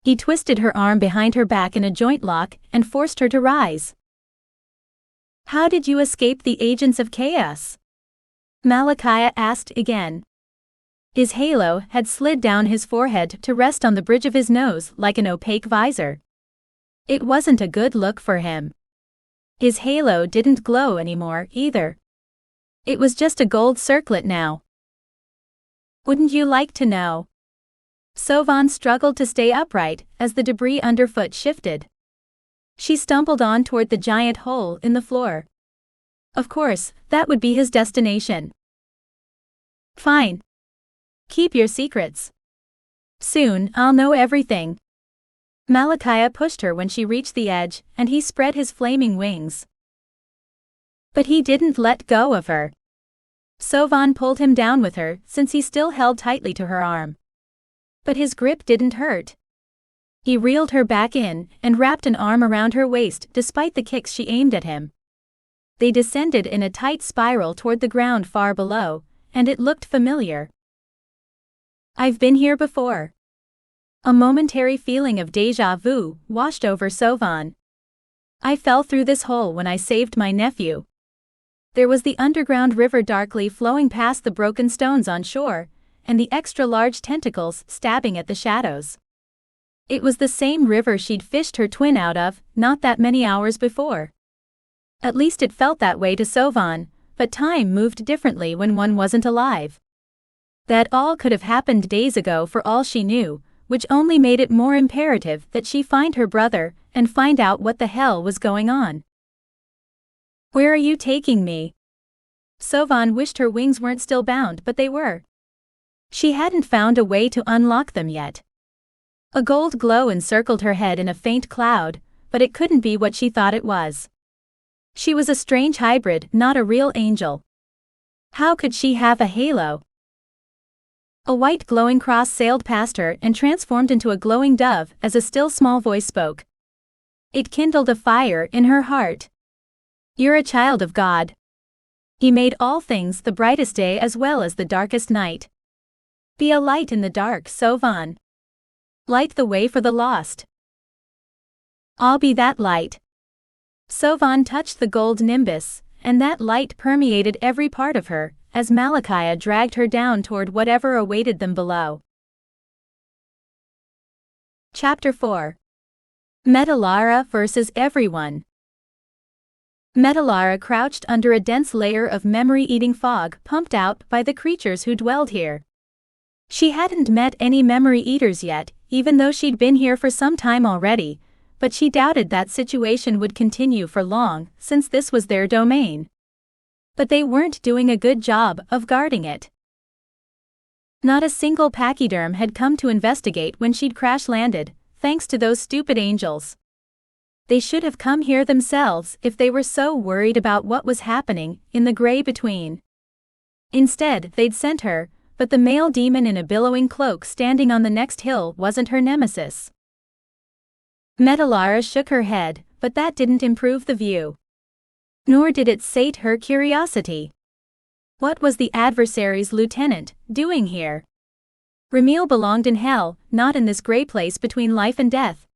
He twisted her arm behind her back in a joint lock and forced her to rise. How did you escape the agents of chaos? Malachiah asked again. His halo had slid down his forehead to rest on the bridge of his nose like an opaque visor. It wasn't a good look for him. His halo didn't glow anymore either. It was just a gold circlet now. Wouldn't you like to know? Sovvan struggled to stay upright as the debris underfoot shifted. She stumbled on toward the giant hole in the floor. Of course, that would be his destination. Fine. Keep your secrets. Soon I'll know everything. Malachiah pushed her when she reached the edge, and he spread his flaming wings. But he didn't let go of her. Sovvan pulled him down with her since he still held tightly to her arm. But his grip didn't hurt. He reeled her back in and wrapped an arm around her waist despite the kicks she aimed at him. They descended in a tight spiral toward the ground far below, and it looked familiar. I've been here before. A momentary feeling of déjà vu washed over Sovvan. I fell through this hole when I saved my nephew. There was the underground river darkly flowing past the broken stones on shore, and the extra-large tentacles stabbing at the shadows. It was the same river she'd fished her twin out of not that many hours before. At least it felt that way to Sovvan, but time moved differently when one wasn't alive. That all could have happened days ago for all she knew, which only made it more imperative that she find her brother and find out what the hell was going on. Where are you taking me? Sovvan wished her wings weren't still bound, but they were. She hadn't found a way to unlock them yet. A gold glow encircled her head in a faint cloud, but it couldn't be what she thought it was. She was a strange hybrid, not a real angel. How could she have a halo? A white glowing cross sailed past her and transformed into a glowing dove as a still small voice spoke. It kindled a fire in her heart. You're a child of God. He made all things, the brightest day as well as the darkest night. Be a light in the dark, Sovvan. Light the way for the lost. I'll be that light. Sovvan touched the gold nimbus, and that light permeated every part of her, as Malachiah dragged her down toward whatever awaited them below. Chapter 4. Metalara versus everyone. Metalara crouched under a dense layer of memory-eating fog pumped out by the creatures who dwelled here. She hadn't met any memory-eaters yet, even though she'd been here for some time already, but she doubted that situation would continue for long, since this was their domain. But they weren't doing a good job of guarding it. Not a single pachyderm had come to investigate when she'd crash-landed, thanks to those stupid angels. They should have come here themselves if they were so worried about what was happening in the gray between. Instead, they'd sent her, but the male demon in a billowing cloak standing on the next hill wasn't her nemesis. Metalara shook her head, but that didn't improve the view. Nor did it sate her curiosity. What was the adversary's lieutenant doing here? Ramil belonged in hell, not in this gray place between life and death.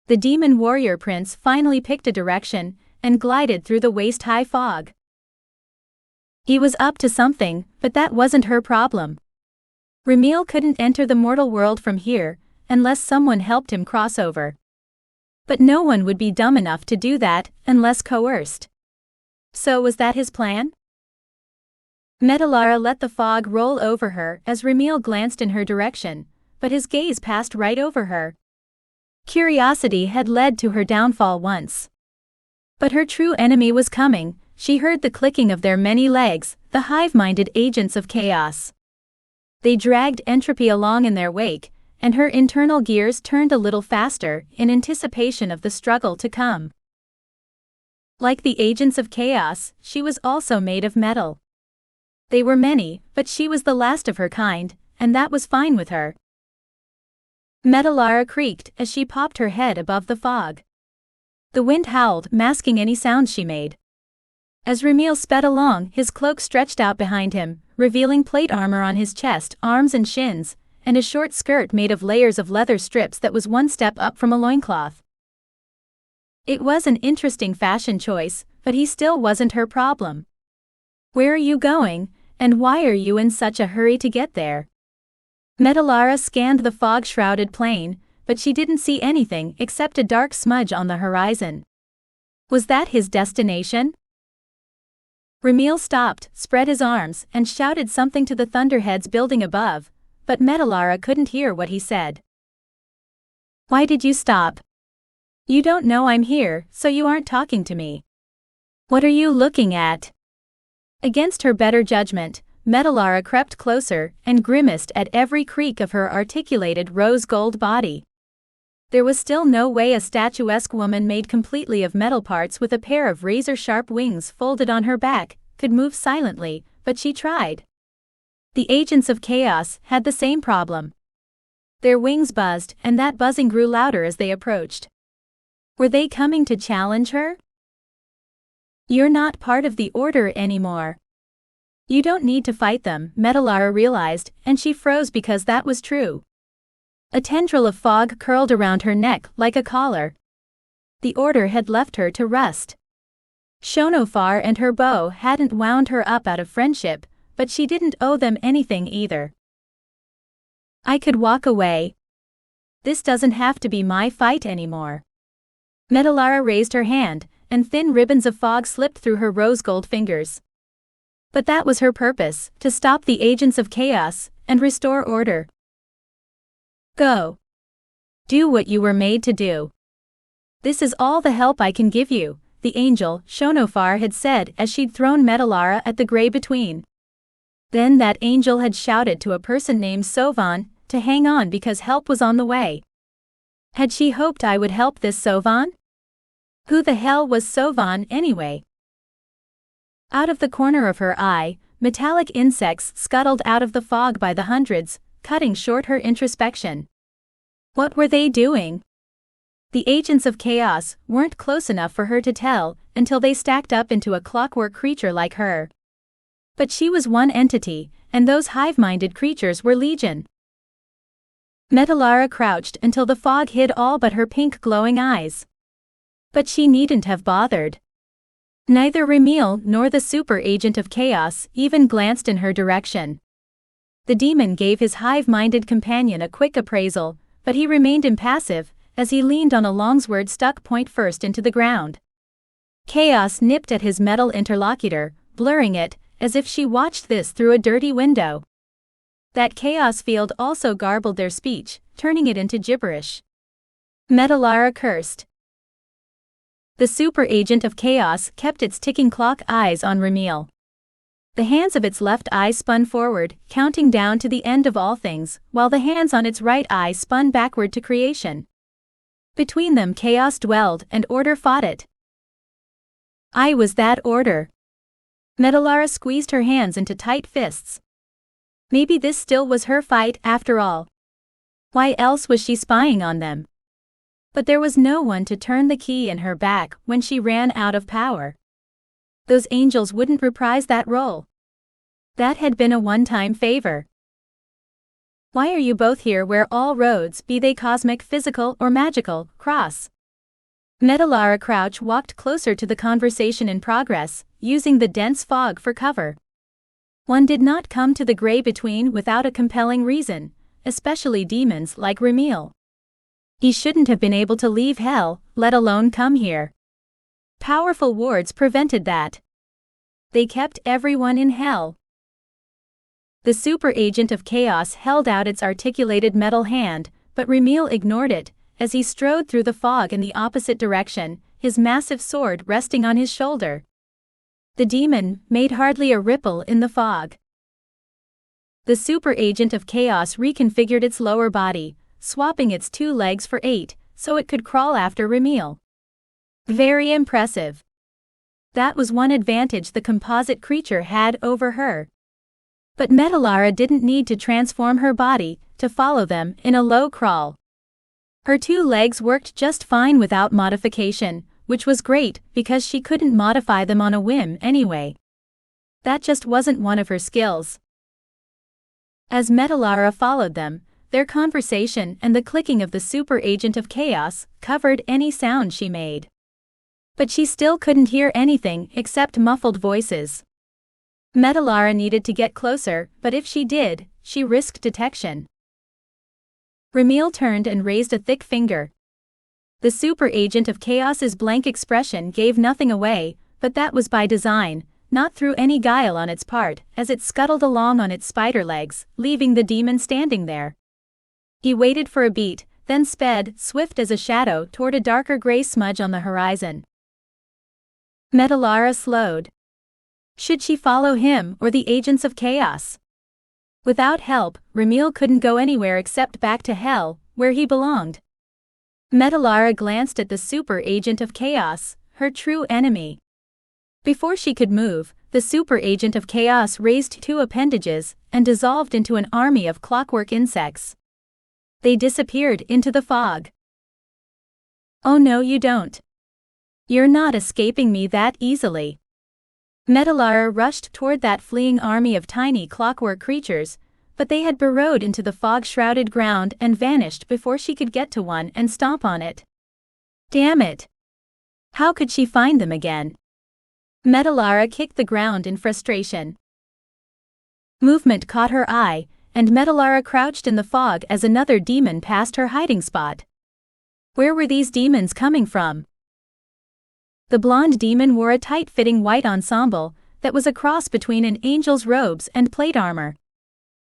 The demon warrior prince finally picked a direction and glided through the waist-high fog. He was up to something, but that wasn't her problem. Ramil couldn't enter the mortal world from here unless someone helped him cross over. But no one would be dumb enough to do that unless coerced. So was that his plan? Metalara let the fog roll over her as Ramil glanced in her direction, but his gaze passed right over her. Curiosity had led to her downfall once. But her true enemy was coming. She heard the clicking of their many legs, the hive-minded agents of chaos. They dragged entropy along in their wake, and her internal gears turned a little faster in anticipation of the struggle to come. Like the agents of chaos, she was also made of metal. They were many, but she was the last of her kind, and that was fine with her. Metalara creaked as she popped her head above the fog. The wind howled, masking any sound she made. As Ramil sped along, his cloak stretched out behind him, revealing plate armor on his chest, arms and shins, and a short skirt made of layers of leather strips that was one step up from a loincloth. It was an interesting fashion choice, but he still wasn't her problem. Where are you going, and why are you in such a hurry to get there? Metalara scanned the fog-shrouded plain, but she didn't see anything except a dark smudge on the horizon. Was that his destination? Ramil stopped, spread his arms, and shouted something to the Thunderheads building above, but Metalara couldn't hear what he said. Why did you stop? You don't know I'm here, so you aren't talking to me. What are you looking at? Against her better judgment, Metalara crept closer and grimaced at every creak of her articulated rose-gold body. There was still no way a statuesque woman made completely of metal parts with a pair of razor-sharp wings folded on her back could move silently, but she tried. The agents of chaos had the same problem. Their wings buzzed, and that buzzing grew louder as they approached. Were they coming to challenge her? You're not part of the order anymore. You don't need to fight them, Metalara realized, and she froze because that was true. A tendril of fog curled around her neck like a collar. The order had left her to rust. Shonofar and her bow hadn't wound her up out of friendship, but she didn't owe them anything either. I could walk away. This doesn't have to be my fight anymore. Metalara raised her hand, and thin ribbons of fog slipped through her rose-gold fingers. But that was her purpose, to stop the agents of chaos and restore order. Go. Do what you were made to do. This is all the help I can give you, the angel, Shonofar had said as she'd thrown Metalara at the gray between. Then that angel had shouted to a person named Sovvan to hang on because help was on the way. Had she hoped I would help this Sovvan? Who the hell was Sovvan anyway? Out of the corner of her eye, metallic insects scuttled out of the fog by the hundreds, cutting short her introspection. What were they doing? The agents of chaos weren't close enough for her to tell until they stacked up into a clockwork creature like her. But she was one entity, and those hive-minded creatures were legion. Metalara crouched until the fog hid all but her pink glowing eyes. But she needn't have bothered. Neither Ramil nor the super agent of chaos even glanced in her direction. The demon gave his hive-minded companion a quick appraisal, but he remained impassive as he leaned on a longsword stuck point first into the ground. Chaos nipped at his metal interlocutor, blurring it, as if she watched this through a dirty window. That chaos field also garbled their speech, turning it into gibberish. Metalara cursed. The super agent of chaos kept its ticking clock eyes on Ramil. The hands of its left eye spun forward, counting down to the end of all things, while the hands on its right eye spun backward to creation. Between them chaos dwelled and order fought it. I was that order. Metallara squeezed her hands into tight fists. Maybe this still was her fight after all. Why else was she spying on them? But there was no one to turn the key in her back when she ran out of power. Those angels wouldn't reprise that role. That had been a one-time favor. Why are you both here where all roads, be they cosmic, physical, or magical, cross? Metallara Crouch walked closer to the conversation in progress, using the dense fog for cover. One did not come to the Grey Between without a compelling reason, especially demons like Ramil. He shouldn't have been able to leave hell, let alone come here. Powerful wards prevented that. They kept everyone in hell. The super agent of chaos held out its articulated metal hand, but Ramil ignored it, as he strode through the fog in the opposite direction, his massive sword resting on his shoulder. The demon made hardly a ripple in the fog. The super agent of chaos reconfigured its lower body, swapping its 2 legs for 8, so it could crawl after Ramil. Very impressive. That was one advantage the composite creature had over her. But Metallara didn't need to transform her body to follow them in a low crawl. Her 2 legs worked just fine without modification, which was great because she couldn't modify them on a whim anyway. That just wasn't one of her skills. As Metallara followed them, their conversation and the clicking of the super agent of chaos covered any sound she made. But she still couldn't hear anything except muffled voices. Metallara needed to get closer, but if she did, she risked detection. Ramil turned and raised a thick finger. The super agent of chaos's blank expression gave nothing away, but that was by design, not through any guile on its part, as it scuttled along on its spider legs, leaving the demon standing there. He waited for a beat, then sped, swift as a shadow, toward a darker gray smudge on the horizon. Metallara slowed. Should she follow him or the agents of chaos? Without help, Ramil couldn't go anywhere except back to hell, where he belonged. Metallara glanced at the super agent of chaos, her true enemy. Before she could move, the super agent of chaos raised 2 appendages and dissolved into an army of clockwork insects. They disappeared into the fog. Oh no, you don't. You're not escaping me that easily. Metallara rushed toward that fleeing army of tiny clockwork creatures, but they had burrowed into the fog-shrouded ground and vanished before she could get to one and stomp on it. Damn it! How could she find them again? Metallara kicked the ground in frustration. Movement caught her eye, and Metallara crouched in the fog as another demon passed her hiding spot. Where were these demons coming from? The blonde demon wore a tight-fitting white ensemble that was a cross between an angel's robes and plate armor.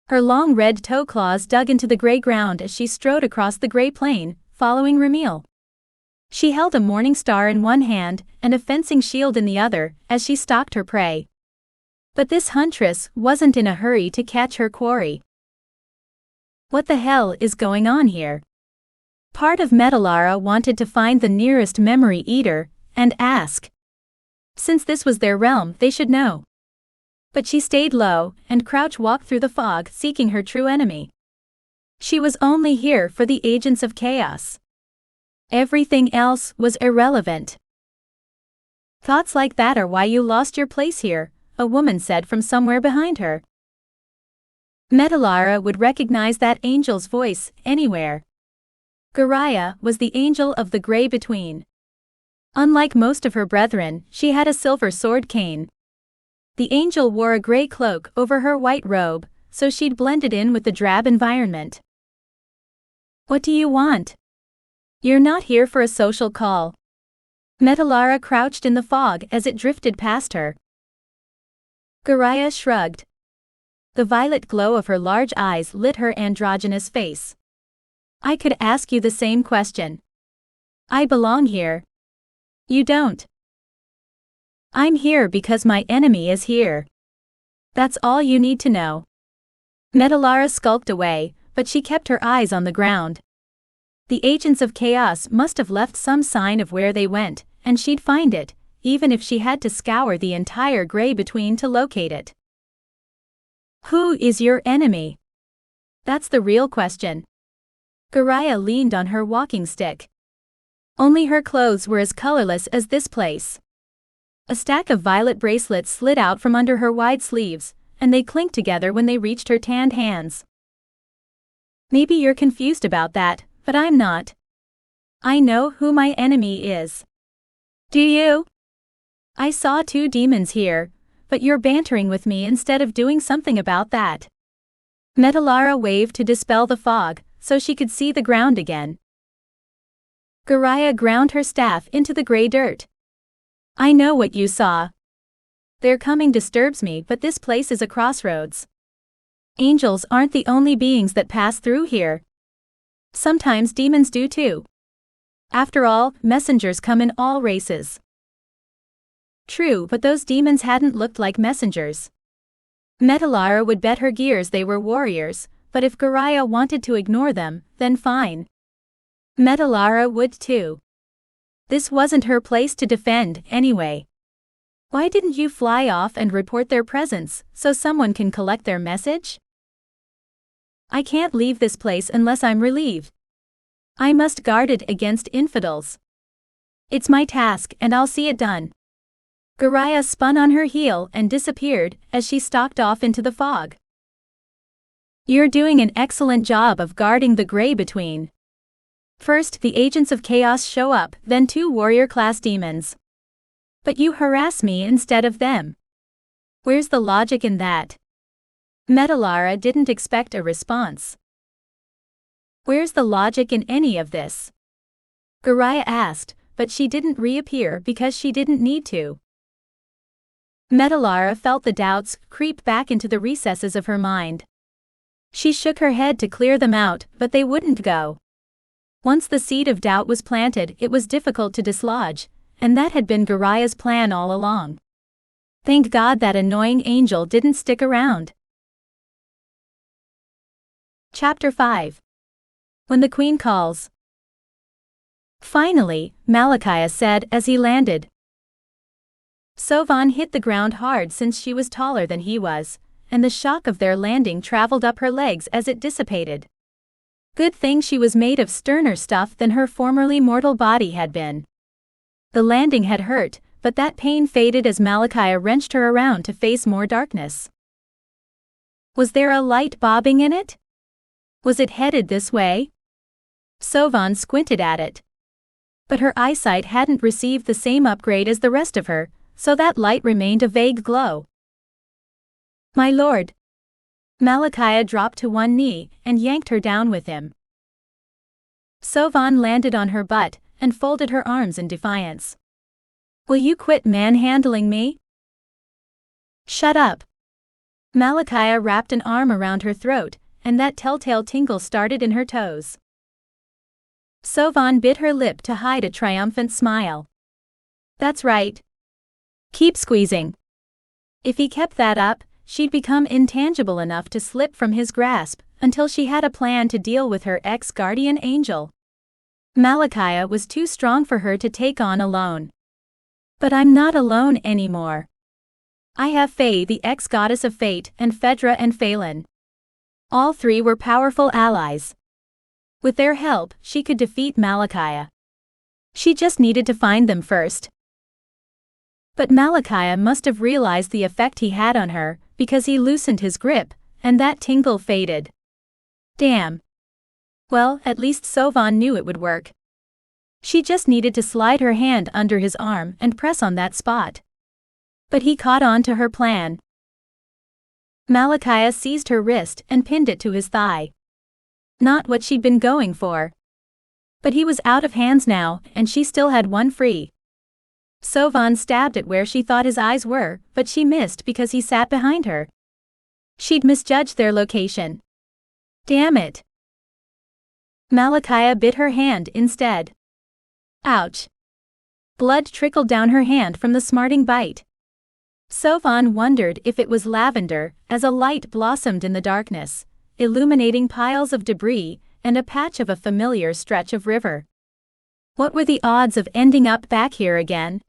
Her long red toe claws dug into the gray ground as she strode across the gray plain, following Ramil. She held a morning star in one hand and a fencing shield in the other as she stalked her prey. But this huntress wasn't in a hurry to catch her quarry. What the hell is going on here? Part of Metallara wanted to find the nearest memory eater and ask. Since this was their realm, they should know. But she stayed low, and Crouch walked through the fog seeking her true enemy. She was only here for the agents of chaos. Everything else was irrelevant. Thoughts like that are why you lost your place here, a woman said from somewhere behind her. Metallara would recognize that angel's voice anywhere. Garaya was the angel of the Grey Between. Unlike most of her brethren, she had a silver sword cane. The angel wore a gray cloak over her white robe, so she'd blended in with the drab environment. What do you want? You're not here for a social call. Metallara crouched in the fog as it drifted past her. Garaya shrugged. The violet glow of her large eyes lit her androgynous face. I could ask you the same question. I belong here. You don't. I'm here because my enemy is here. That's all you need to know. Metalara skulked away, but she kept her eyes on the ground. The agents of chaos must have left some sign of where they went, and she'd find it, even if she had to scour the entire Grey Between to locate it. Who is your enemy? That's the real question. Gariah leaned on her walking stick. Only her clothes were as colorless as this place. A stack of violet bracelets slid out from under her wide sleeves, and they clinked together when they reached her tanned hands. Maybe you're confused about that, but I'm not. I know who my enemy is. Do you? I saw 2 demons here, but you're bantering with me instead of doing something about that. Metalara waved to dispel the fog, so she could see the ground again. Gariah ground her staff into the gray dirt. I know what you saw. Their coming disturbs me, but this place is a crossroads. Angels aren't the only beings that pass through here. Sometimes demons do too. After all, messengers come in all races. True, but those demons hadn't looked like messengers. Metalara would bet her gears they were warriors, but if Gariah wanted to ignore them, then fine. Metalara would too. This wasn't her place to defend, anyway. Why didn't you fly off and report their presence, so someone can collect their message? I can't leave this place unless I'm relieved. I must guard it against infidels. It's my task and I'll see it done. Gariah spun on her heel and disappeared as she stalked off into the fog. You're doing an excellent job of guarding the Grey Between. First, the agents of chaos show up, then 2 warrior-class demons. But you harass me instead of them. Where's the logic in that? Metalara didn't expect a response. Where's the logic in any of this? Gariah asked, but she didn't reappear because she didn't need to. Metalara felt the doubts creep back into the recesses of her mind. She shook her head to clear them out, but they wouldn't go. Once the seed of doubt was planted, it was difficult to dislodge, and that had been Gariah's plan all along. Thank God that annoying angel didn't stick around. Chapter 5. When the Queen Calls. Finally, Malachi said as he landed. Sovvan hit the ground hard since she was taller than he was, and the shock of their landing traveled up her legs as it dissipated. Good thing she was made of sterner stuff than her formerly mortal body had been. The landing had hurt, but that pain faded as Malachi wrenched her around to face more darkness. Was there a light bobbing in it? Was it headed this way? Sovvan squinted at it. But her eyesight hadn't received the same upgrade as the rest of her, so that light remained a vague glow. My lord. Malachi dropped to one knee and yanked her down with him. Sovvan landed on her butt and folded her arms in defiance. Will you quit manhandling me? Shut up. Malachi wrapped an arm around her throat, and that telltale tingle started in her toes. Sovvan bit her lip to hide a triumphant smile. That's right. Keep squeezing. If he kept that up, she'd become intangible enough to slip from his grasp until she had a plan to deal with her ex-guardian angel. Malachi was too strong for her to take on alone. But I'm not alone anymore. I have Faye, the ex-goddess of fate, and Phaedra and Phelan. All 3 were powerful allies. With their help, she could defeat Malachi. She just needed to find them first. But Malachi must have realized the effect he had on her, because he loosened his grip, and that tingle faded. Damn. Well, at least Sovvan knew it would work. She just needed to slide her hand under his arm and press on that spot. But he caught on to her plan. Malachi seized her wrist and pinned it to his thigh. Not what she'd been going for. But he was out of hands now, and she still had one free. Sovvan stabbed at where she thought his eyes were, but she missed because he sat behind her. She'd misjudged their location. Damn it. Malachi bit her hand instead. Ouch. Blood trickled down her hand from the smarting bite. Sovvan wondered if it was lavender, as a light blossomed in the darkness, illuminating piles of debris and a patch of a familiar stretch of river. What were the odds of ending up back here again?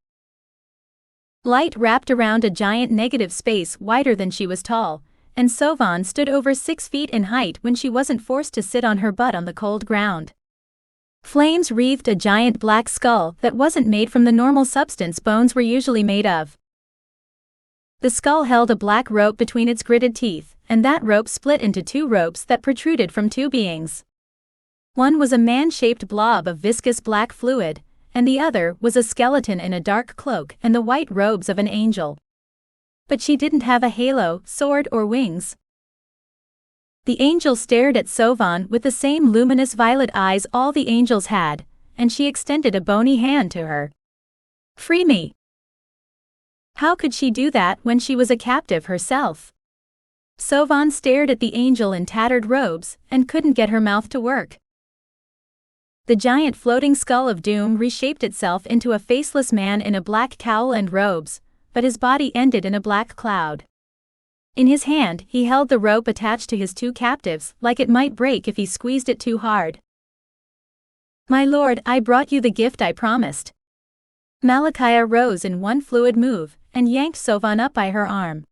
Light wrapped around a giant negative space wider than she was tall, and Sovvan stood over 6 feet in height when she wasn't forced to sit on her butt on the cold ground. Flames wreathed a giant black skull that wasn't made from the normal substance bones were usually made of. The skull held a black rope between its gritted teeth, and that rope split into 2 ropes that protruded from 2 beings. One was a man-shaped blob of viscous black fluid, and the other was a skeleton in a dark cloak and the white robes of an angel. But she didn't have a halo, sword, or wings. The angel stared at Sovvan with the same luminous violet eyes all the angels had, and she extended a bony hand to her. "Free me." How could she do that when she was a captive herself? Sovvan stared at the angel in tattered robes and couldn't get her mouth to work. The giant floating skull of doom reshaped itself into a faceless man in a black cowl and robes, but his body ended in a black cloud. In his hand, he held the rope attached to his 2 captives, like it might break if he squeezed it too hard. "My lord, I brought you the gift I promised." Malachiah rose in one fluid move and yanked Sovvan up by her arm.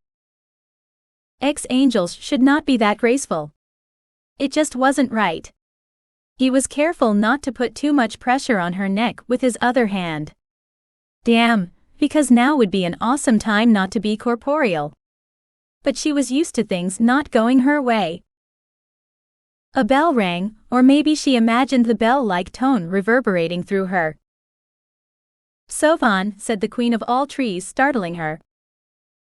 Ex-angels should not be that graceful. It just wasn't right. He was careful not to put too much pressure on her neck with his other hand. Damn, because now would be an awesome time not to be corporeal. But she was used to things not going her way. A bell rang, or maybe she imagined the bell-like tone reverberating through her. "Sovvan," said the Queen of all trees, startling her.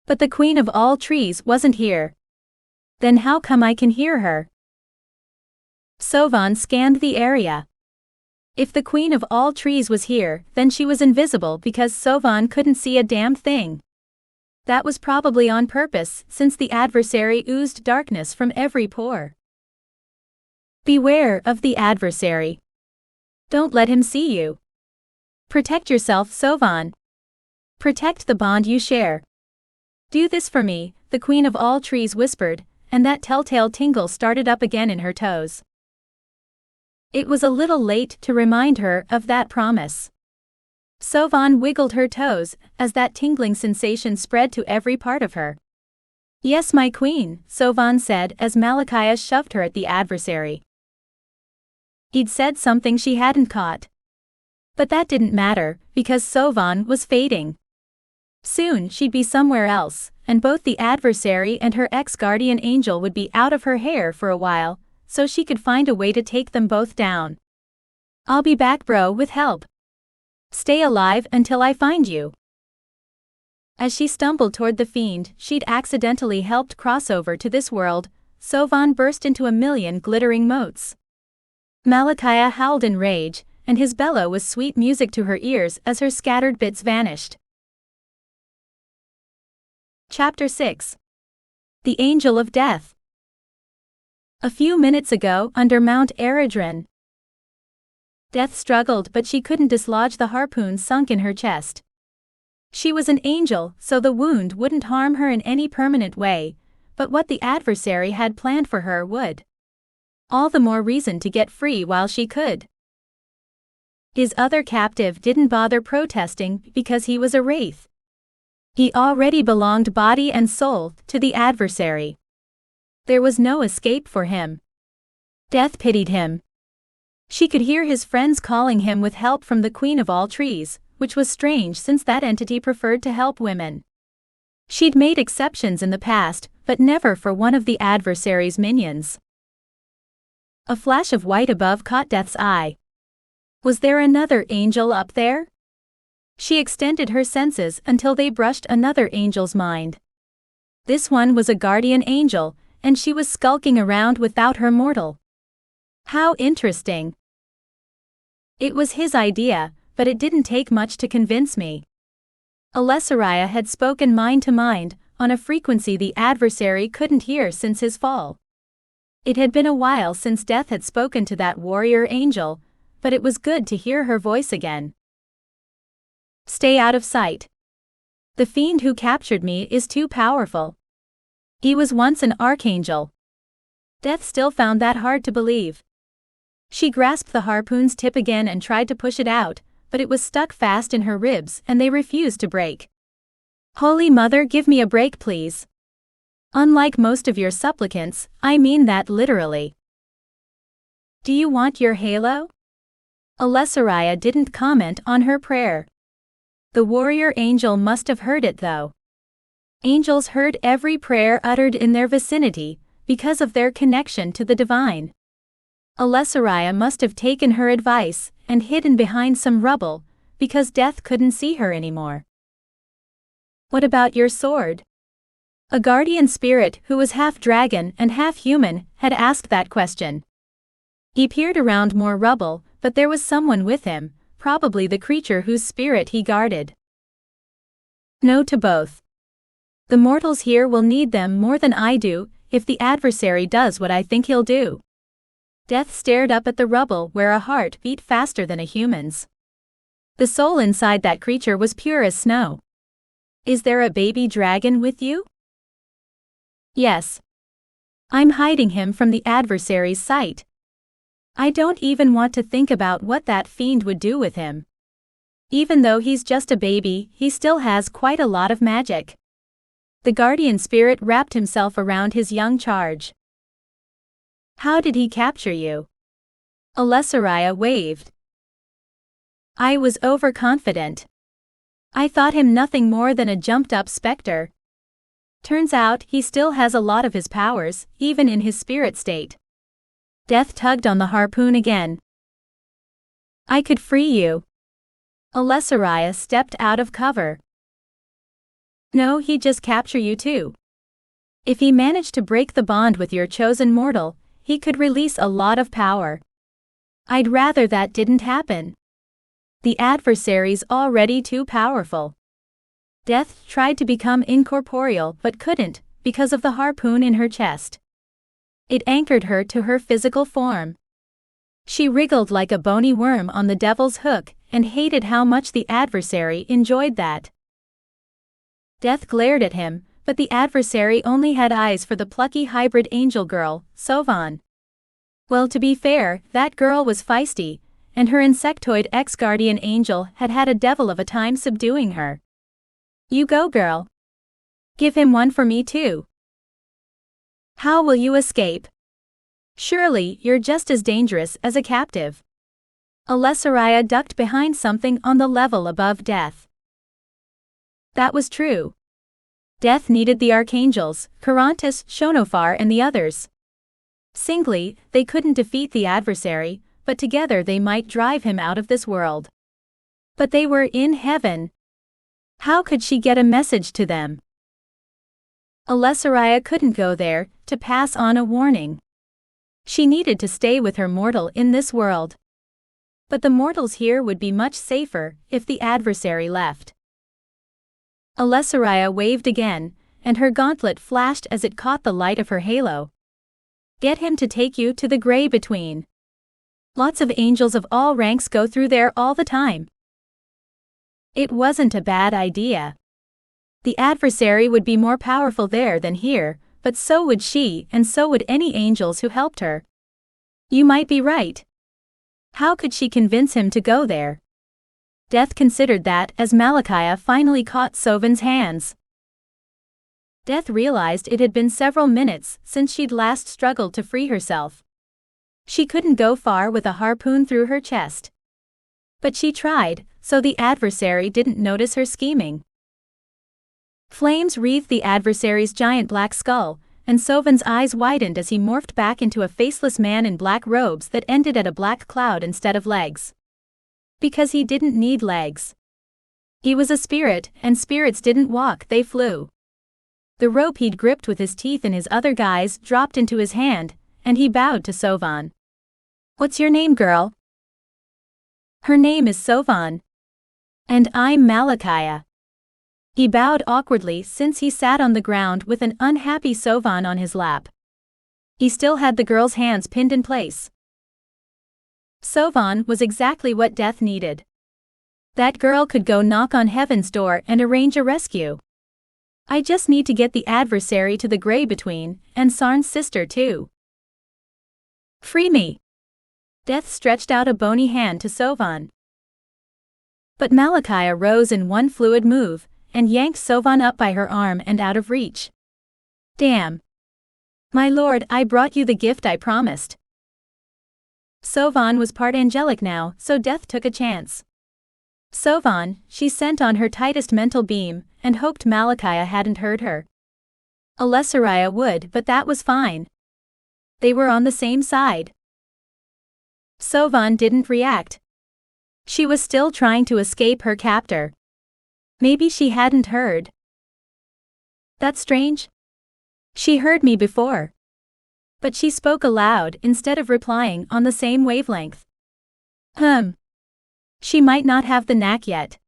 But the Queen of all trees wasn't here. Then how come I can hear her? Sovvan scanned the area. If the Queen of all trees was here, then she was invisible because Sovvan couldn't see a damn thing. That was probably on purpose, since the adversary oozed darkness from every pore. Beware of the adversary. Don't let him see you. Protect yourself, Sovvan. Protect the bond you share. "Do this for me," the Queen of all trees whispered, and that telltale tingle started up again in her toes. It was a little late to remind her of that promise. Sovvan wiggled her toes as that tingling sensation spread to every part of her. "Yes, my queen," Sovvan said as Malachiah shoved her at the adversary. He'd said something she hadn't caught. But that didn't matter, because Sovvan was fading. Soon she'd be somewhere else, and both the adversary and her ex-guardian angel would be out of her hair for a while, so she could find a way to take them both down. "I'll be back, bro, with help. Stay alive until I find you." As she stumbled toward the fiend she'd accidentally helped cross over to this world, Sovvan burst into a million glittering motes. Malachiah howled in rage, and his bellow was sweet music to her ears as her scattered bits vanished. Chapter 6. The Angel of Death. A few minutes ago, under Mount Eredrin, Death struggled, but she couldn't dislodge the harpoon sunk in her chest. She was an angel, so the wound wouldn't harm her in any permanent way, but what the adversary had planned for her would. All the more reason to get free while she could. His other captive didn't bother protesting because he was a wraith. He already belonged body and soul to the adversary. There was no escape for him. Death pitied him. She could hear his friends calling him with help from the Queen of all trees, which was strange since that entity preferred to help women. She'd made exceptions in the past, but never for one of the adversary's minions. A flash of white above caught Death's eye. Was there another angel up there? She extended her senses until they brushed another angel's mind. This one was a guardian angel, and she was skulking around without her mortal. How interesting. It was his idea, but it didn't take much to convince me. Alessariah had spoken mind to mind, on a frequency the adversary couldn't hear since his fall. It had been a while since Death had spoken to that warrior angel, but it was good to hear her voice again. "Stay out of sight." The fiend who captured me is too powerful. He was once an archangel. Death still found that hard to believe. She grasped the harpoon's tip again and tried to push it out, but it was stuck fast in her ribs and they refused to break. Holy Mother, give me a break, please. Unlike most of your supplicants, I mean that literally. Do you want your halo? Alessariah didn't comment on her prayer. The warrior angel must have heard it though. Angels heard every prayer uttered in their vicinity, because of their connection to the divine. Alessariah must have taken her advice and hidden behind some rubble, because Death couldn't see her anymore. What about your sword? A guardian spirit who was half dragon and half human had asked that question. He peered around more rubble, but there was someone with him, probably the creature whose spirit he guarded. No to both. The mortals here will need them more than I do, if the adversary does what I think he'll do. Death stared up at the rubble where a heart beat faster than a human's. The soul inside that creature was pure as snow. Is there a baby dragon with you? Yes. I'm hiding him from the adversary's sight. I don't even want to think about what that fiend would do with him. Even though he's just a baby, he still has quite a lot of magic. The guardian spirit wrapped himself around his young charge. How did he capture you? Alessariah waved. I was overconfident. I thought him nothing more than a jumped-up specter. Turns out he still has a lot of his powers, even in his spirit state. Death tugged on the harpoon again. I could free you. Alessariah stepped out of cover. No, he'd just capture you too. If he managed to break the bond with your chosen mortal, he could release a lot of power. I'd rather that didn't happen. The adversary's already too powerful. Death tried to become incorporeal but couldn't, because of the harpoon in her chest. It anchored her to her physical form. She wriggled like a bony worm on the devil's hook and hated how much the adversary enjoyed that. Death glared at him, but the adversary only had eyes for the plucky hybrid angel girl, Sovvan. Well, to be fair, that girl was feisty, and her insectoid ex-guardian angel had had a devil of a time subduing her. You go, girl. Give him one for me too. How will you escape? Surely you're just as dangerous as a captive. Alessariah ducked behind something on the level above Death. That was true. Death needed the archangels, Charontis, Shonofar and the others. Singly, they couldn't defeat the adversary, but together they might drive him out of this world. But they were in heaven. How could she get a message to them? Alessariah couldn't go there to pass on a warning. She needed to stay with her mortal in this world. But the mortals here would be much safer if the adversary left. Alessariah waved again, and her gauntlet flashed as it caught the light of her halo. Get him to take you to the gray between. Lots of angels of all ranks go through there all the time. It wasn't a bad idea. The adversary would be more powerful there than here, but so would she and so would any angels who helped her. You might be right. How could she convince him to go there? Death considered that as Malachiah finally caught Sovvan's hands. Death realized it had been several minutes since she'd last struggled to free herself. She couldn't go far with a harpoon through her chest. But she tried, so the adversary didn't notice her scheming. Flames wreathed the adversary's giant black skull, and Sovvan's eyes widened as he morphed back into a faceless man in black robes that ended at a black cloud instead of legs. Because he didn't need legs. He was a spirit, and spirits didn't walk, they flew. The rope he'd gripped with his teeth in his other guise dropped into his hand, and he bowed to Sovvan. What's your name, girl? Her name is Sovvan. And I'm Malachiah. He bowed awkwardly since he sat on the ground with an unhappy Sovvan on his lap. He still had the girl's hands pinned in place. Sovvan was exactly what Death needed. That girl could go knock on heaven's door and arrange a rescue. I just need to get the adversary to the Grey Between, and Sarn's sister too. Free me. Death stretched out a bony hand to Sovvan. But Malachia rose in one fluid move, and yanked Sovvan up by her arm and out of reach. Damn. My lord, I brought you the gift I promised. Sovvan was part angelic now, so Death took a chance. Sovvan, she sent on her tightest mental beam, and hoped Malachia hadn't heard her. Alessariah would, but that was fine. They were on the same side. Sovvan didn't react. She was still trying to escape her captor. Maybe she hadn't heard. That's strange. She heard me before. But she spoke aloud instead of replying on the same wavelength. She might not have the knack yet.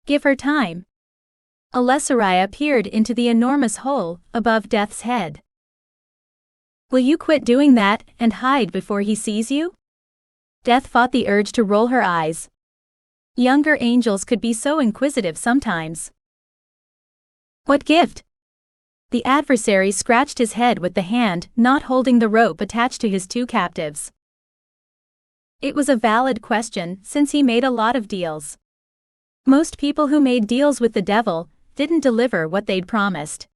Give her time. Alessariah peered into the enormous hole above Death's head. Will you quit doing that and hide before he sees you? Death fought the urge to roll her eyes. Younger angels could be so inquisitive sometimes. What gift? The adversary scratched his head with the hand not holding the rope attached to his two captives. It was a valid question since he made a lot of deals. Most people who made deals with the devil didn't deliver what they'd promised.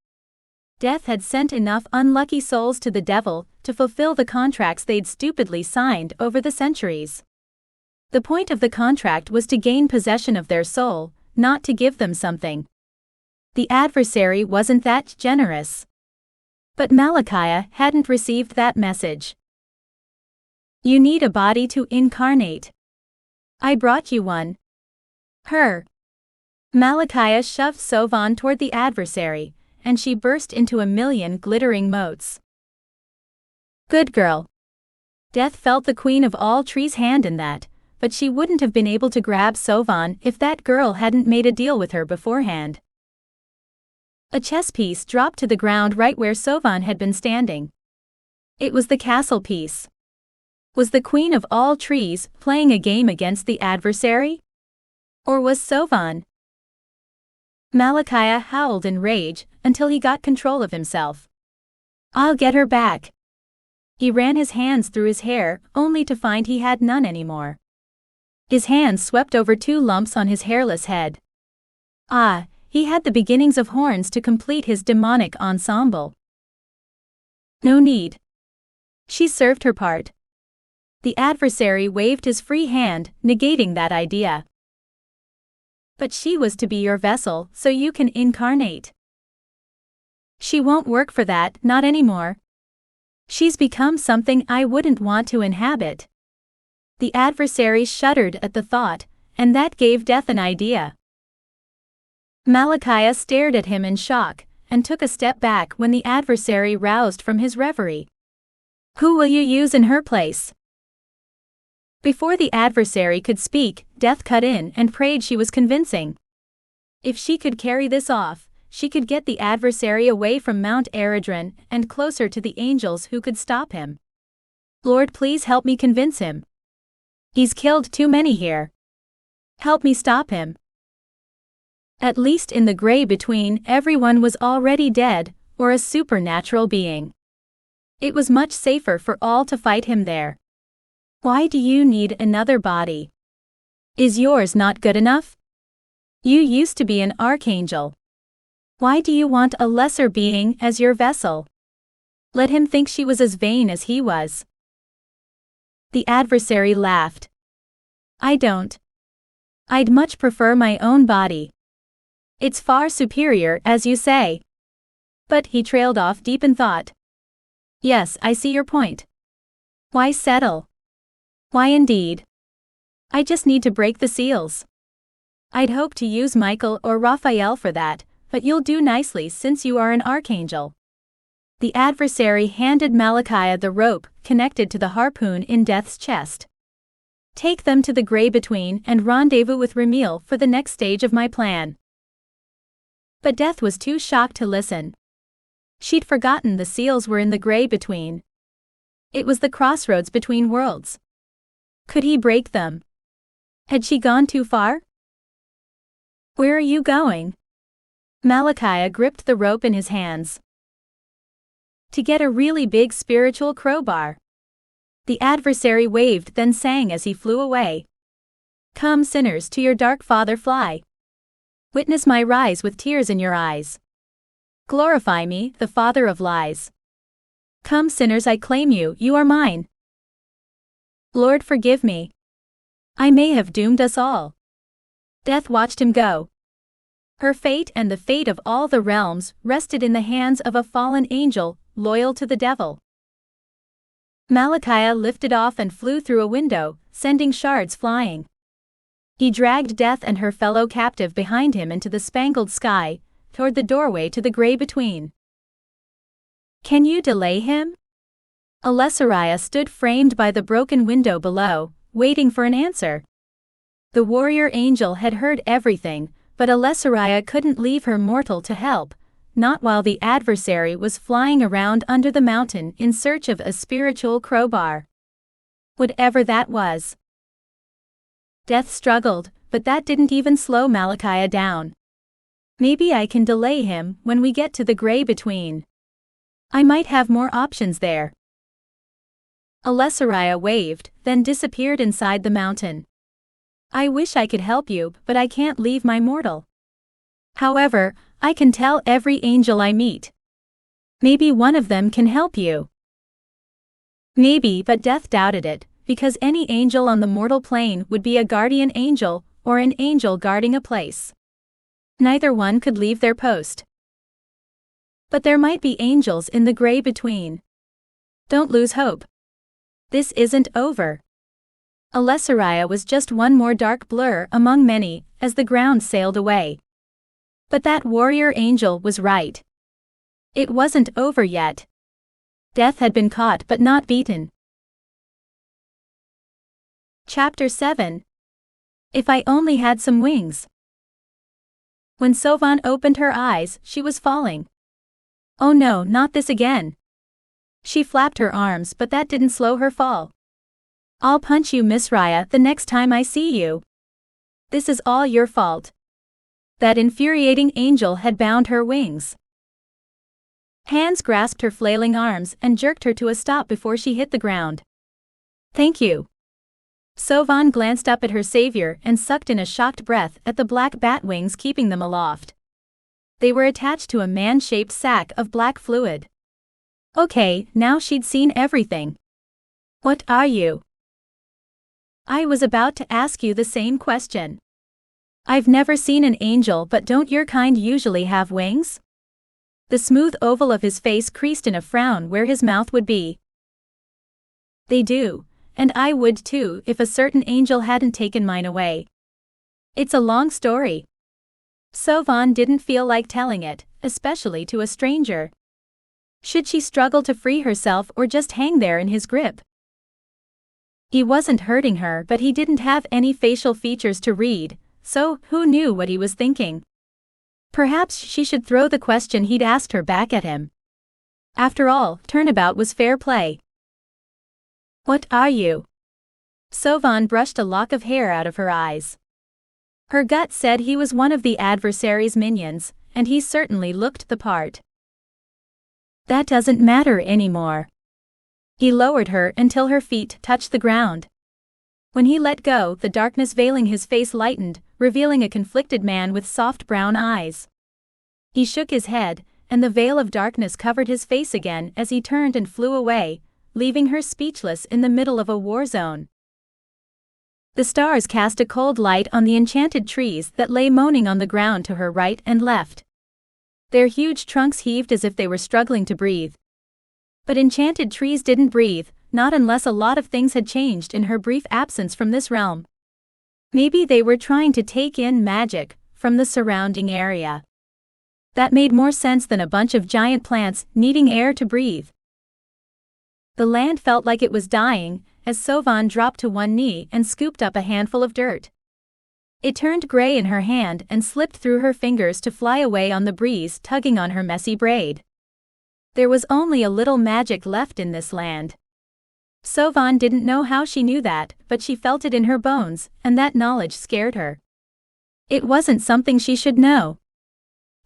Death had sent enough unlucky souls to the devil to fulfill the contracts they'd stupidly signed over the centuries. The point of the contract was to gain possession of their soul, not to give them something. The adversary wasn't that generous. But Malachia hadn't received that message. You need a body to incarnate. I brought you one. Her. Malachia shoved Sovvan toward the adversary, and she burst into a million glittering motes. Good girl. Death felt the Queen of all Trees' hand in that, but she wouldn't have been able to grab Sovvan if that girl hadn't made a deal with her beforehand. A chess piece dropped to the ground right where Sovvan had been standing. It was the castle piece. Was the Queen of all Trees playing a game against the adversary? Or was Sovvan? Malachia howled in rage until he got control of himself. I'll get her back. He ran his hands through his hair, only to find he had none anymore. His hands swept over two lumps on his hairless head. He had the beginnings of horns to complete his demonic ensemble. No need. She served her part. The adversary waved his free hand, negating that idea. But she was to be your vessel, so you can incarnate. She won't work for that, not anymore. She's become something I wouldn't want to inhabit. The adversary shuddered at the thought, and that gave Death an idea. Malachia stared at him in shock, and took a step back when the adversary roused from his reverie. Who will you use in her place? Before the adversary could speak, Death cut in and prayed she was convincing. If she could carry this off, she could get the adversary away from Mount Eredron and closer to the angels who could stop him. Lord, please help me convince him. He's killed too many here. Help me stop him. At least in the Grey Between, everyone was already dead, or a supernatural being. It was much safer for all to fight him there. Why do you need another body? Is yours not good enough? You used to be an archangel. Why do you want a lesser being as your vessel? Let him think she was as vain as he was. The adversary laughed. I don't. I'd much prefer my own body. It's far superior, as you say. But he trailed off deep in thought. Yes, I see your point. Why settle? Why indeed? I just need to break the seals. I'd hoped to use Michael or Raphael for that, but you'll do nicely since you are an archangel. The adversary handed Malachia the rope connected to the harpoon in Death's chest. Take them to the Grey Between and rendezvous with Ramil for the next stage of my plan. But Death was too shocked to listen. She'd forgotten the seals were in the Grey Between. It was the crossroads between worlds. Could he break them? Had she gone too far? Where are you going? Malachi gripped the rope in his hands. To get a really big spiritual crowbar. The adversary waved, then sang as he flew away. Come, sinners, to your dark father fly. Witness my rise with tears in your eyes. Glorify me, the father of lies. Come, sinners, I claim you, you are mine. Lord, forgive me. I may have doomed us all. Death watched him go. Her fate and the fate of all the realms rested in the hands of a fallen angel, loyal to the devil. Malachi lifted off and flew through a window, sending shards flying. He dragged Death and her fellow captive behind him into the spangled sky, toward the doorway to the gray between. Can you delay him? Alessariah stood framed by the broken window below, waiting for an answer. The warrior angel had heard everything, but Alessariah couldn't leave her mortal to help, not while the adversary was flying around under the mountain in search of a spiritual crowbar. Whatever that was. Death struggled, but that didn't even slow Malachi down. Maybe I can delay him when we get to the gray between. I might have more options there. Alessariah waved, then disappeared inside the mountain. I wish I could help you, but I can't leave my mortal. However, I can tell every angel I meet. Maybe one of them can help you. Maybe, but Death doubted it, because any angel on the mortal plane would be a guardian angel, or an angel guarding a place. Neither one could leave their post. But there might be angels in the gray between. Don't lose hope. This isn't over. Alessariah was just one more dark blur among many, as the ground sailed away. But that warrior angel was right. It wasn't over yet. Death had been caught but not beaten. Chapter 7. If I only had some wings. When Sovvan opened her eyes, she was falling. Oh no, not this again. She flapped her arms, but that didn't slow her fall. I'll punch you, Miss Raya, the next time I see you. This is all your fault. That infuriating angel had bound her wings. Hands grasped her flailing arms and jerked her to a stop before she hit the ground. Thank you. Sovvan glanced up at her savior and sucked in a shocked breath at the black bat wings keeping them aloft. They were attached to a man-shaped sack of black fluid. Okay, now she'd seen everything. What are you? I was about to ask you the same question. I've never seen an angel, but don't your kind usually have wings? The smooth oval of his face creased in a frown where his mouth would be. They do, and I would too if a certain angel hadn't taken mine away. It's a long story. Sovvan didn't feel like telling it, especially to a stranger. Should she struggle to free herself or just hang there in his grip? He wasn't hurting her, but he didn't have any facial features to read, so who knew what he was thinking? Perhaps she should throw the question he'd asked her back at him. After all, turnabout was fair play. What are you? Sovvan brushed a lock of hair out of her eyes. Her gut said he was one of the adversary's minions, and he certainly looked the part. That doesn't matter anymore. He lowered her until her feet touched the ground. When he let go, the darkness veiling his face lightened, revealing a conflicted man with soft brown eyes. He shook his head, and the veil of darkness covered his face again as he turned and flew away, leaving her speechless in the middle of a war zone. The stars cast a cold light on the enchanted trees that lay moaning on the ground to her right and left. Their huge trunks heaved as if they were struggling to breathe. But enchanted trees didn't breathe, not unless a lot of things had changed in her brief absence from this realm. Maybe they were trying to take in magic from the surrounding area. That made more sense than a bunch of giant plants needing air to breathe. The land felt like it was dying as Sovvan dropped to one knee and scooped up a handful of dirt. It turned gray in her hand and slipped through her fingers to fly away on the breeze, tugging on her messy braid. There was only a little magic left in this land. Sovvan didn't know how she knew that, but she felt it in her bones, and that knowledge scared her. It wasn't something she should know.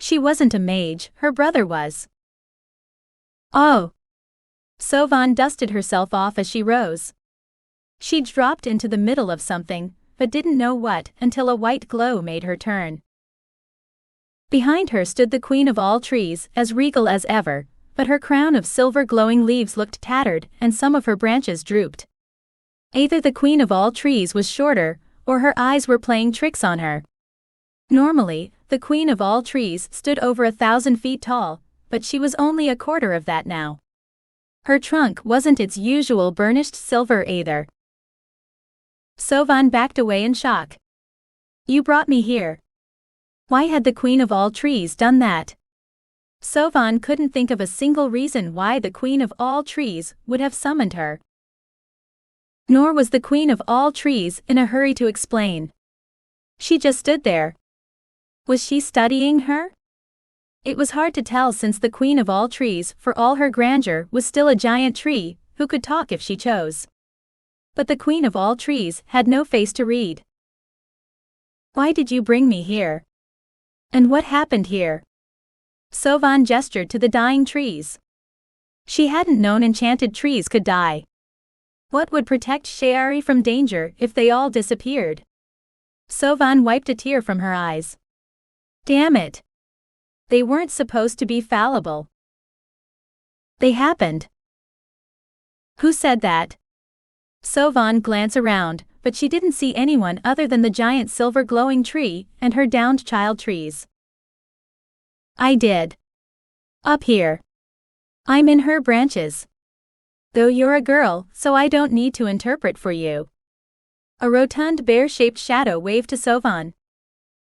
She wasn't a mage, her brother was. Oh. Sovvan dusted herself off as she rose. She'd dropped into the middle of something, but didn't know what until a white glow made her turn. Behind her stood the Queen of all trees, as regal as ever, but her crown of silver glowing leaves looked tattered and some of her branches drooped. Either the Queen of all trees was shorter, or her eyes were playing tricks on her. Normally, the Queen of all trees stood over 1,000 feet tall, but she was only a quarter of that now. Her trunk wasn't its usual burnished silver either. Sovvan backed away in shock. You brought me here. Why had the Queen of all trees done that? Sovvan couldn't think of a single reason why the Queen of all trees would have summoned her. Nor was the Queen of all trees in a hurry to explain. She just stood there. Was she studying her? It was hard to tell since the Queen of all trees, for all her grandeur, was still a giant tree who could talk if she chose. But the Queen of all trees had no face to read. Why did you bring me here? And what happened here? Sovvan gestured to the dying trees. She hadn't known enchanted trees could die. What would protect Shayari from danger if they all disappeared? Sovvan wiped a tear from her eyes. Damn it! They weren't supposed to be fallible. They happened. Who said that? Sovvan glanced around, but she didn't see anyone other than the giant silver glowing tree and her downed child trees. I did. Up here. I'm in her branches. Though you're a girl, so I don't need to interpret for you. A rotund bear-shaped shadow waved to Sovvan.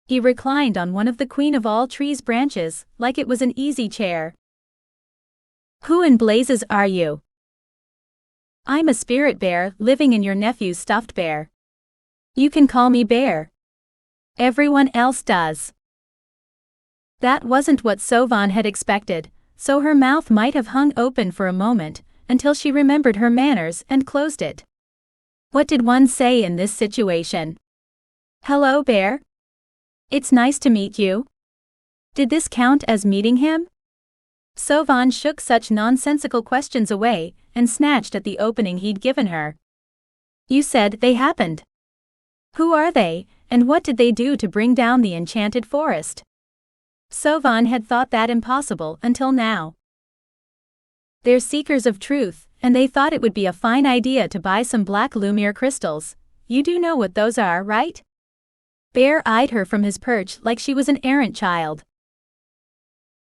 He reclined on one of the Queen of all trees' branches, like it was an easy chair. Who in blazes are you? I'm a spirit bear living in your nephew's stuffed bear. You can call me Bear. Everyone else does. That wasn't what Sovvan had expected, so her mouth might have hung open for a moment, until she remembered her manners and closed it. What did one say in this situation? Hello, Bear. It's nice to meet you. Did this count as meeting him? Sovvan shook such nonsensical questions away and snatched at the opening he'd given her. You said they happened. Who are they, and what did they do to bring down the enchanted forest? Sovvan had thought that impossible until now. They're seekers of truth, and they thought it would be a fine idea to buy some black Lumiere crystals. You do know what those are, right? Bear eyed her from his perch like she was an errant child.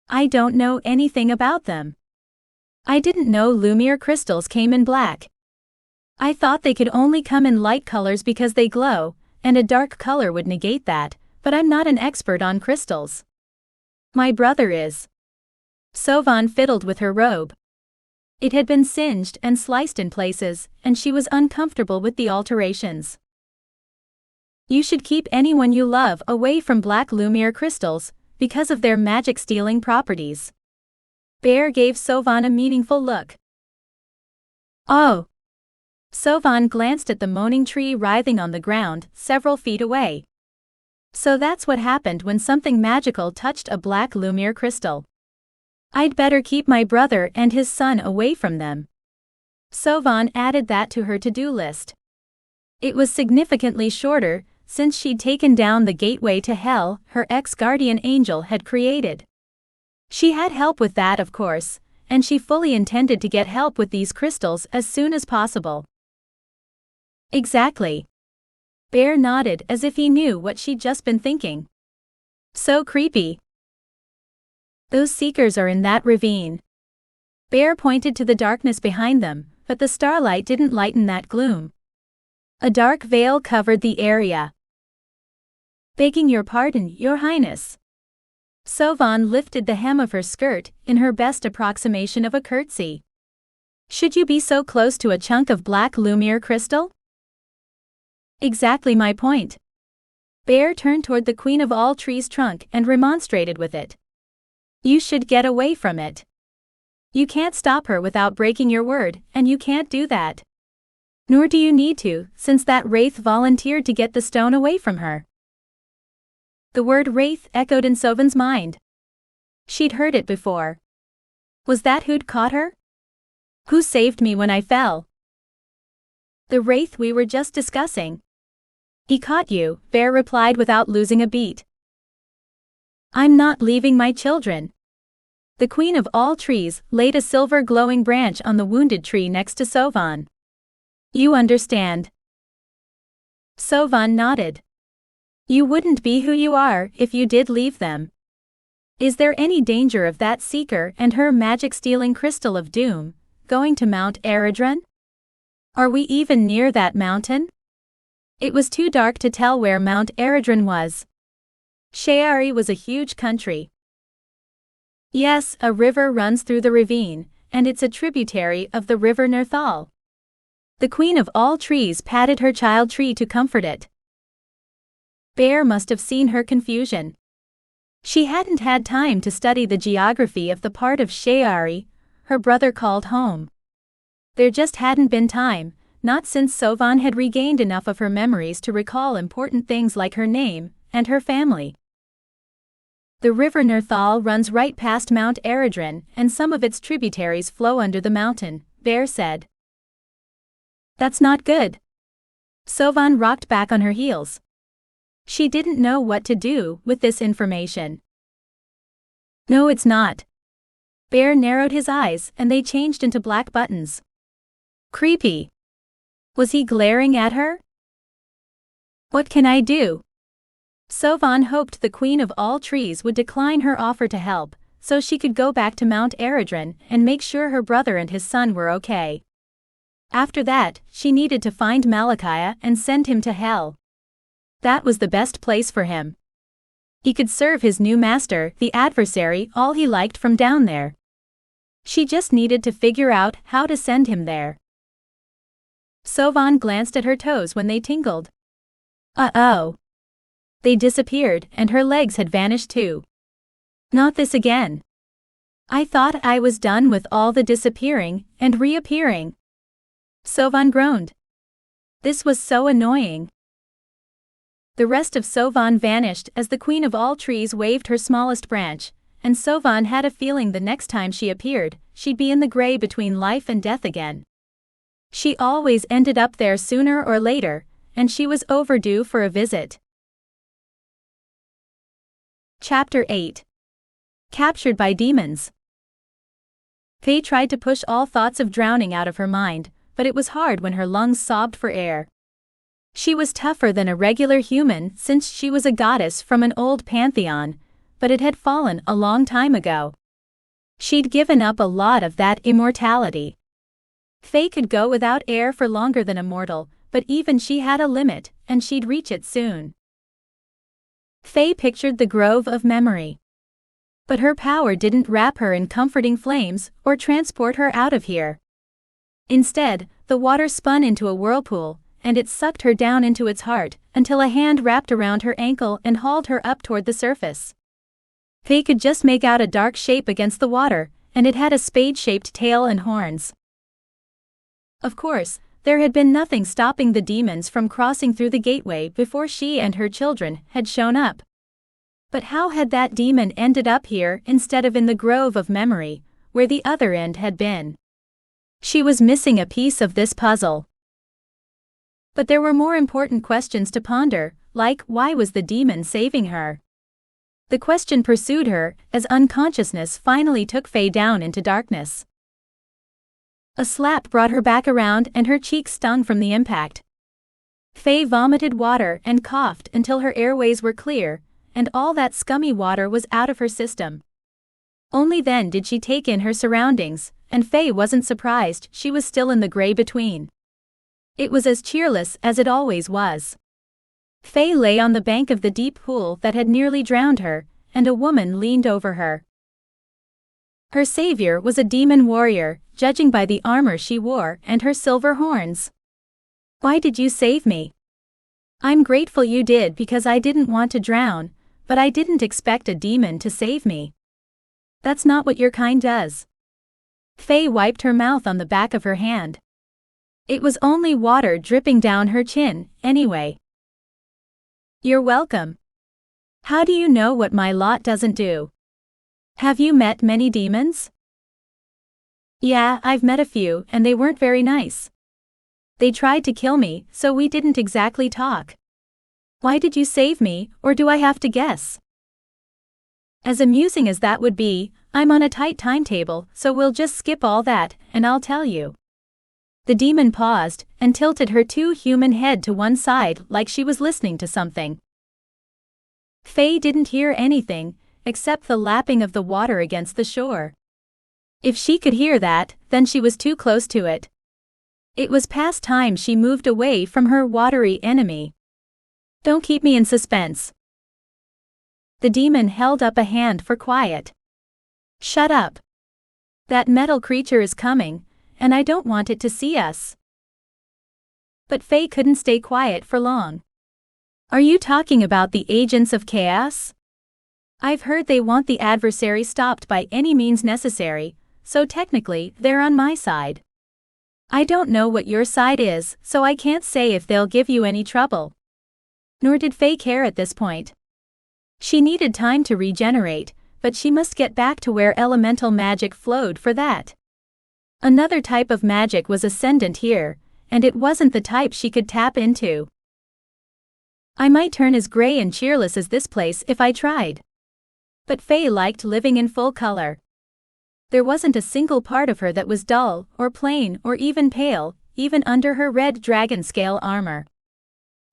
I don't know anything about them. I didn't know Lumiere crystals came in black. I thought they could only come in light colors because they glow, and a dark color would negate that, but I'm not an expert on crystals. My brother is. Sovvan fiddled with her robe. It had been singed and sliced in places, and she was uncomfortable with the alterations. You should keep anyone you love away from black Lumiere crystals, because of their magic-stealing properties. Bear gave Sovvan a meaningful look. Oh! Sovvan glanced at the moaning tree writhing on the ground, several feet away. So that's what happened when something magical touched a black Lumiere crystal. I'd better keep my brother and his son away from them. Sovvan added that to her to-do list. It was significantly shorter, since she'd taken down the gateway to hell her ex-guardian angel had created. She had help with that, of course, and she fully intended to get help with these crystals as soon as possible. Exactly. Bear nodded as if he knew what she'd just been thinking. So creepy. Those seekers are in that ravine. Bear pointed to the darkness behind them, but the starlight didn't lighten that gloom. A dark veil covered the area. Begging your pardon, Your Highness. Sovvan lifted the hem of her skirt in her best approximation of a curtsy. Should you be so close to a chunk of black Lumiere crystal? Exactly my point. Bear turned toward the Queen of all trees' trunk and remonstrated with it. You should get away from it. You can't stop her without breaking your word, and you can't do that. Nor do you need to, since that wraith volunteered to get the stone away from her. The word wraith echoed in Sovvan's mind. She'd heard it before. Was that who'd caught her? Who saved me when I fell? The wraith we were just discussing. He caught you, Bear replied without losing a beat. I'm not leaving my children. The queen of all trees laid a silver glowing branch on the wounded tree next to Sovvan. You understand? Sovvan nodded. You wouldn't be who you are if you did leave them. Is there any danger of that seeker and her magic-stealing crystal of doom going to Mount Eredron? Are we even near that mountain? It was too dark to tell where Mount Eredron was. Shayari was a huge country. Yes, a river runs through the ravine, and it's a tributary of the river Nerthal. The queen of all trees patted her child tree to comfort it. Bear must have seen her confusion. She hadn't had time to study the geography of the part of Shayari her brother called home. There just hadn't been time, not since Sovvan had regained enough of her memories to recall important things like her name and her family. The river Nerthal runs right past Mount Eredron, and some of its tributaries flow under the mountain, Bear said. That's not good. Sovvan rocked back on her heels. She didn't know what to do with this information. No, it's not. Bear narrowed his eyes and they changed into black buttons. Creepy. Was he glaring at her? What can I do? Sovvan hoped the queen of all trees would decline her offer to help, so she could go back to Mount Eredron and make sure her brother and his son were okay. After that, she needed to find Malachiah and send him to hell. That was the best place for him. He could serve his new master, the adversary, all he liked from down there. She just needed to figure out how to send him there. Sovvan glanced at her toes when they tingled. Uh-oh. They disappeared, and her legs had vanished too. Not this again. I thought I was done with all the disappearing and reappearing. Sovvan groaned. This was so annoying. The rest of Sovvan vanished as the queen of all trees waved her smallest branch, and Sovvan had a feeling the next time she appeared, she'd be in the gray between life and death again. She always ended up there sooner or later, and she was overdue for a visit. Chapter 8. Captured by Demons. Faye tried to push all thoughts of drowning out of her mind, but it was hard when her lungs sobbed for air. She was tougher than a regular human since she was a goddess from an old pantheon, but it had fallen a long time ago. She'd given up a lot of that immortality. Faye could go without air for longer than a mortal, but even she had a limit, and she'd reach it soon. Faye pictured the grove of memory. But her power didn't wrap her in comforting flames or transport her out of here. Instead, the water spun into a whirlpool, and it sucked her down into its heart until a hand wrapped around her ankle and hauled her up toward the surface. Faye could just make out a dark shape against the water, and it had a spade-shaped tail and horns. Of course, there had been nothing stopping the demons from crossing through the gateway before she and her children had shown up. But how had that demon ended up here instead of in the grove of memory, where the other end had been? She was missing a piece of this puzzle. But there were more important questions to ponder, like why was the demon saving her? The question pursued her as unconsciousness finally took Faye down into darkness. A slap brought her back around and her cheeks stung from the impact. Faye vomited water and coughed until her airways were clear, and all that scummy water was out of her system. Only then did she take in her surroundings, and Faye wasn't surprised she was still in the gray between. It was as cheerless as it always was. Faye lay on the bank of the deep pool that had nearly drowned her, and a woman leaned over her. Her savior was a demon warrior, judging by the armor she wore and her silver horns. Why did you save me? I'm grateful you did because I didn't want to drown, but I didn't expect a demon to save me. That's not what your kind does. Faye wiped her mouth on the back of her hand. It was only water dripping down her chin, anyway. You're welcome. How do you know what my lot doesn't do? Have you met many demons? Yeah, I've met a few, and they weren't very nice. They tried to kill me, so we didn't exactly talk. Why did you save me, or do I have to guess? As amusing as that would be, I'm on a tight timetable, so we'll just skip all that, and I'll tell you. The demon paused, and tilted her too human head to one side like she was listening to something. Faye didn't hear anything, except the lapping of the water against the shore. If she could hear that, then she was too close to it. It was past time she moved away from her watery enemy. Don't keep me in suspense. The demon held up a hand for quiet. Shut up. That metal creature is coming, and I don't want it to see us. But Faye couldn't stay quiet for long. Are you talking about the agents of chaos? I've heard they want the adversary stopped by any means necessary, so technically, they're on my side. I don't know what your side is, so I can't say if they'll give you any trouble. Nor did Faye care at this point. She needed time to regenerate, but she must get back to where elemental magic flowed for that. Another type of magic was ascendant here, and it wasn't the type she could tap into. I might turn as gray and cheerless as this place if I tried. But Faye liked living in full color. There wasn't a single part of her that was dull, or plain, or even pale, even under her red dragon scale armor.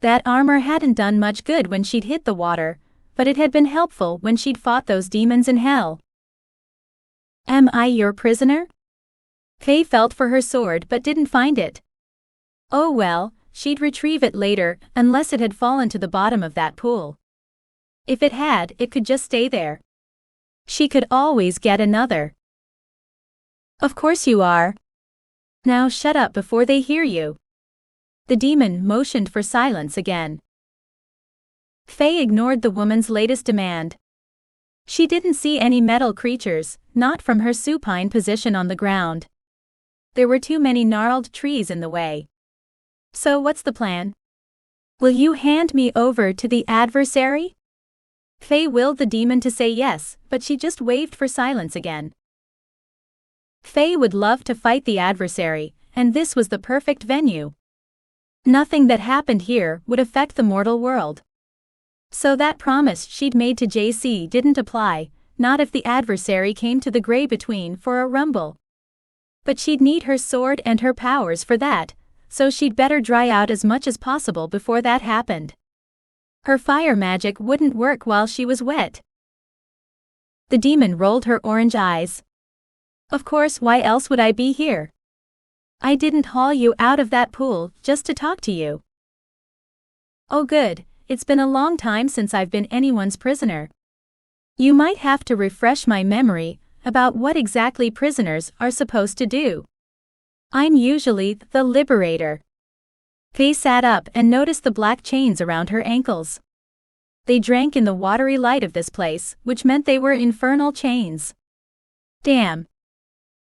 That armor hadn't done much good when she'd hit the water, but it had been helpful when she'd fought those demons in hell. Am I your prisoner? Faye felt for her sword but didn't find it. Oh well, she'd retrieve it later, unless it had fallen to the bottom of that pool. If it had, it could just stay there. She could always get another. Of course you are. Now shut up before they hear you. The demon motioned for silence again. Faye ignored the woman's latest demand. She didn't see any metal creatures, not from her supine position on the ground. There were too many gnarled trees in the way. So what's the plan? Will you hand me over to the adversary? Faye willed the demon to say yes, but she just waved for silence again. Faye would love to fight the adversary, and this was the perfect venue. Nothing that happened here would affect the mortal world. So that promise she'd made to JC didn't apply, not if the adversary came to the gray between for a rumble. But she'd need her sword and her powers for that, so she'd better dry out as much as possible before that happened. Her fire magic wouldn't work while she was wet. The demon rolled her orange eyes. Of course, why else would I be here? I didn't haul you out of that pool just to talk to you. Oh good, it's been a long time since I've been anyone's prisoner. You might have to refresh my memory about what exactly prisoners are supposed to do. I'm usually the liberator. Faye sat up and noticed the black chains around her ankles. They drank in the watery light of this place, which meant they were infernal chains. Damn.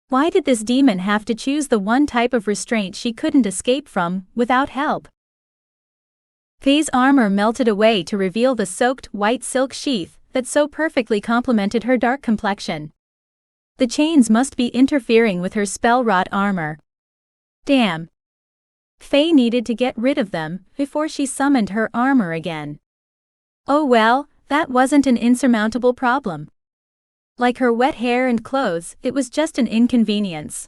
Why did this demon have to choose the one type of restraint she couldn't escape from without help? Faye's armor melted away to reveal the soaked white silk sheath that so perfectly complemented her dark complexion. The chains must be interfering with her spell-wrought armor. Damn. Faye needed to get rid of them before she summoned her armor again. Oh well, that wasn't an insurmountable problem. Like her wet hair and clothes, it was just an inconvenience.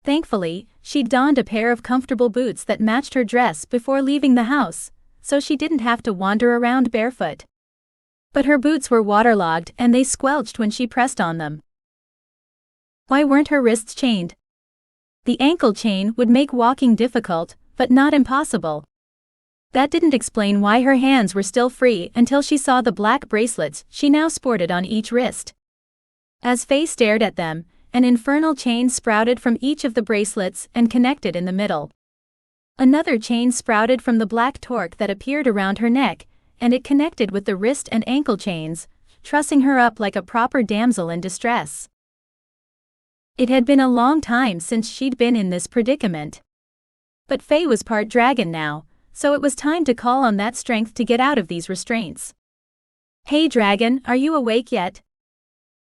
Thankfully, she'd donned a pair of comfortable boots that matched her dress before leaving the house, so she didn't have to wander around barefoot. But her boots were waterlogged and they squelched when she pressed on them. Why weren't her wrists chained? The ankle chain would make walking difficult, but not impossible. That didn't explain why her hands were still free until she saw the black bracelets she now sported on each wrist. As Faye stared at them, an infernal chain sprouted from each of the bracelets and connected in the middle. Another chain sprouted from the black torque that appeared around her neck, and it connected with the wrist and ankle chains, trussing her up like a proper damsel in distress. It had been a long time since she'd been in this predicament. But Faye was part dragon now, so it was time to call on that strength to get out of these restraints. Hey dragon, are you awake yet?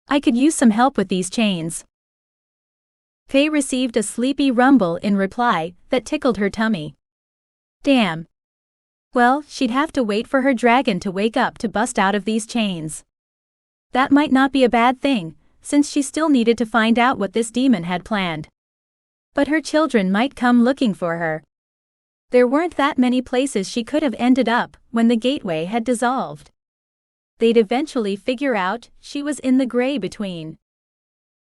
I could use some help with these chains. Faye received a sleepy rumble in reply that tickled her tummy. Damn. Well, she'd have to wait for her dragon to wake up to bust out of these chains. That might not be a bad thing, since she still needed to find out what this demon had planned. But her children might come looking for her. There weren't that many places she could have ended up when the gateway had dissolved. They'd eventually figure out she was in the gray between.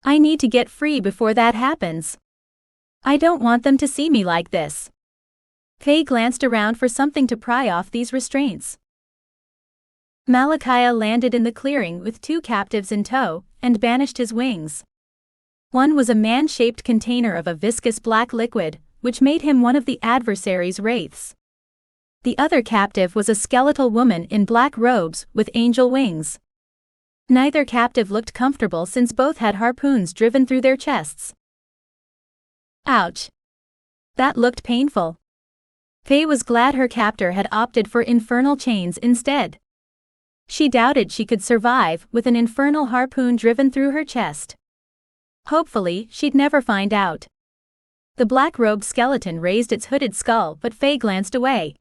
I need to get free before that happens. I don't want them to see me like this. Faye glanced around for something to pry off these restraints. Malachi landed in the clearing with 2 captives in tow and banished his wings. One was a man-shaped container of a viscous black liquid, which made him one of the adversary's wraiths. The other captive was a skeletal woman in black robes with angel wings. Neither captive looked comfortable since both had harpoons driven through their chests. Ouch. That looked painful. Faye was glad her captor had opted for infernal chains instead. She doubted she could survive with an infernal harpoon driven through her chest. Hopefully, she'd never find out. The black-robed skeleton raised its hooded skull, but Faye glanced away.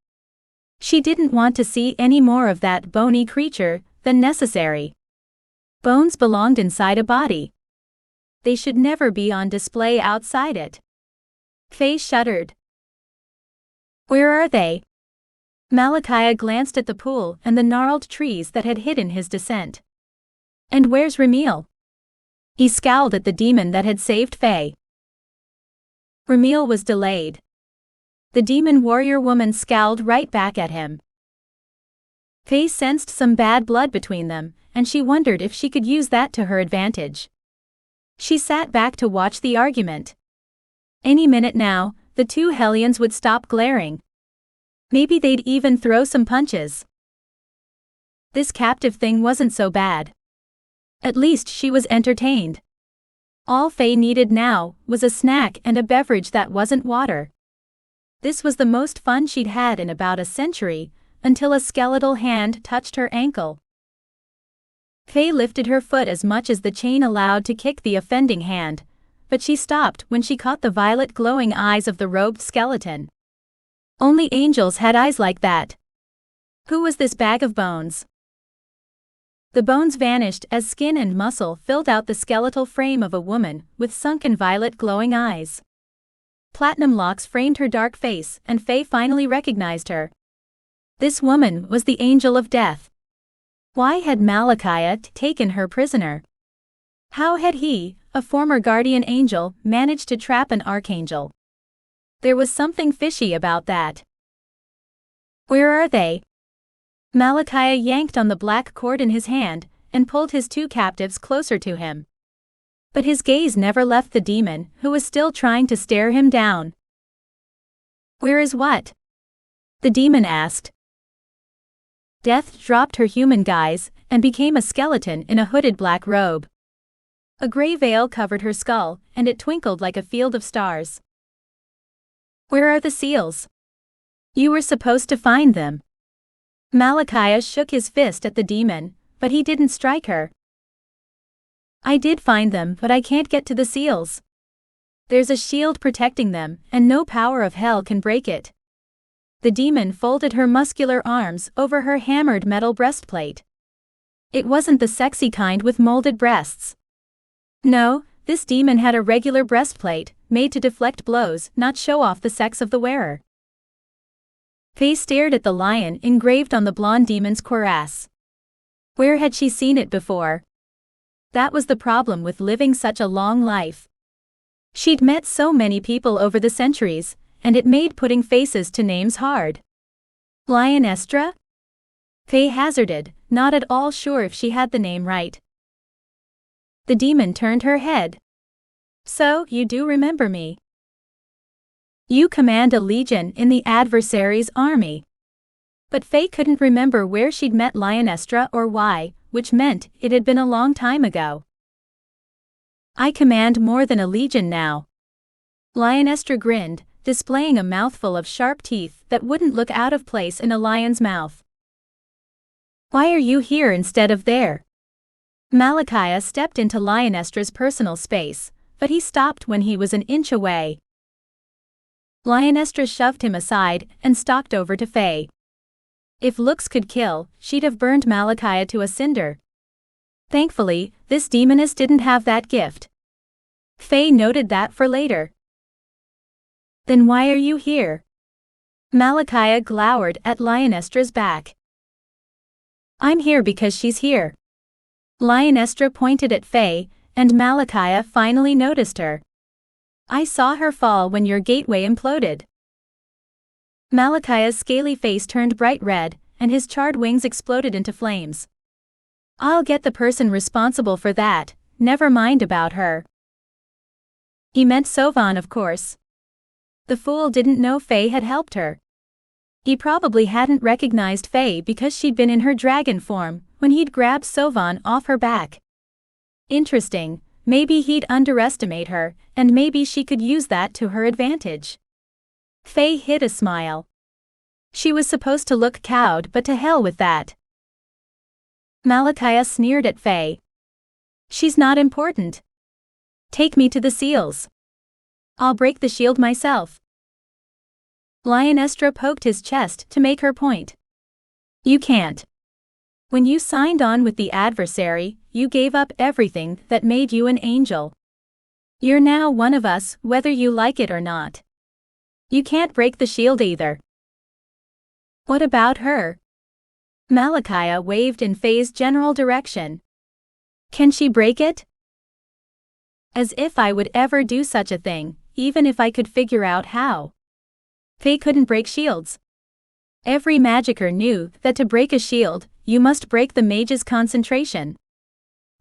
She didn't want to see any more of that bony creature than necessary. Bones belonged inside a body. They should never be on display outside it. Faye shuddered. Where are they? Malachi glanced at the pool and the gnarled trees that had hidden his descent. And where's Ramil? He scowled at the demon that had saved Faye. Ramil was delayed. The demon warrior woman scowled right back at him. Faye sensed some bad blood between them, and she wondered if she could use that to her advantage. She sat back to watch the argument. Any minute now, the 2 hellions would stop glaring. Maybe they'd even throw some punches. This captive thing wasn't so bad. At least she was entertained. All Faye needed now was a snack and a beverage that wasn't water. This was the most fun she'd had in about a century, until a skeletal hand touched her ankle. Faye lifted her foot as much as the chain allowed to kick the offending hand, but she stopped when she caught the violet glowing eyes of the robed skeleton. Only angels had eyes like that. Who was this bag of bones? The bones vanished as skin and muscle filled out the skeletal frame of a woman with sunken violet glowing eyes. Platinum locks framed her dark face, and Faye finally recognized her. This woman was the Angel of Death. Why had Malachi taken her prisoner? How had he, a former guardian angel, managed to trap an archangel? There was something fishy about that. Where are they? Malachi yanked on the black cord in his hand and pulled his 2 captives closer to him. But his gaze never left the demon, who was still trying to stare him down. Where is what? The demon asked. Death dropped her human guise and became a skeleton in a hooded black robe. A gray veil covered her skull, and it twinkled like a field of stars. Where are the seals? You were supposed to find them. Malachi shook his fist at the demon, but he didn't strike her. I did find them, but I can't get to the seals. There's a shield protecting them, and no power of hell can break it. The demon folded her muscular arms over her hammered metal breastplate. It wasn't the sexy kind with molded breasts. No, this demon had a regular breastplate, made to deflect blows, not show off the sex of the wearer. Faye stared at the lion engraved on the blonde demon's cuirass. Where had she seen it before? That was the problem with living such a long life. She'd met so many people over the centuries, and it made putting faces to names hard. Lionestra? Faye hazarded, not at all sure if she had the name right. The demon turned her head. So, you do remember me. You command a legion in the adversary's army. But Faye couldn't remember where she'd met Lionestra or why, which meant it had been a long time ago. I command more than a legion now. Lionestra grinned, displaying a mouthful of sharp teeth that wouldn't look out of place in a lion's mouth. Why are you here instead of there? Malachi stepped into Lyonestra's personal space, but he stopped when he was an inch away. Lyonestra shoved him aside and stalked over to Faye. If looks could kill, she'd have burned Malachi to a cinder. Thankfully, this demoness didn't have that gift. Faye noted that for later. Then why are you here? Malachi glowered at Lyonestra's back. I'm here because she's here. Lyonestra pointed at Faye, and Malachi finally noticed her. I saw her fall when your gateway imploded. Malachi's scaly face turned bright red, and his charred wings exploded into flames. I'll get the person responsible for that, never mind about her. He meant Sovvan, of course. The fool didn't know Faye had helped her. He probably hadn't recognized Faye because she'd been in her dragon form when he'd grabbed Sovvan off her back. Interesting, maybe he'd underestimate her, and maybe she could use that to her advantage. Faye hid a smile. She was supposed to look cowed, but to hell with that. Malachi sneered at Faye. She's not important. Take me to the seals. I'll break the shield myself. Lyonestra poked his chest to make her point. You can't. When you signed on with the adversary, you gave up everything that made you an angel. You're now one of us, whether you like it or not. You can't break the shield either. What about her? Malachi waved in Faye's general direction. Can she break it? As if I would ever do such a thing, even if I could figure out how. Faye couldn't break shields. Every magicker knew that to break a shield, you must break the mage's concentration.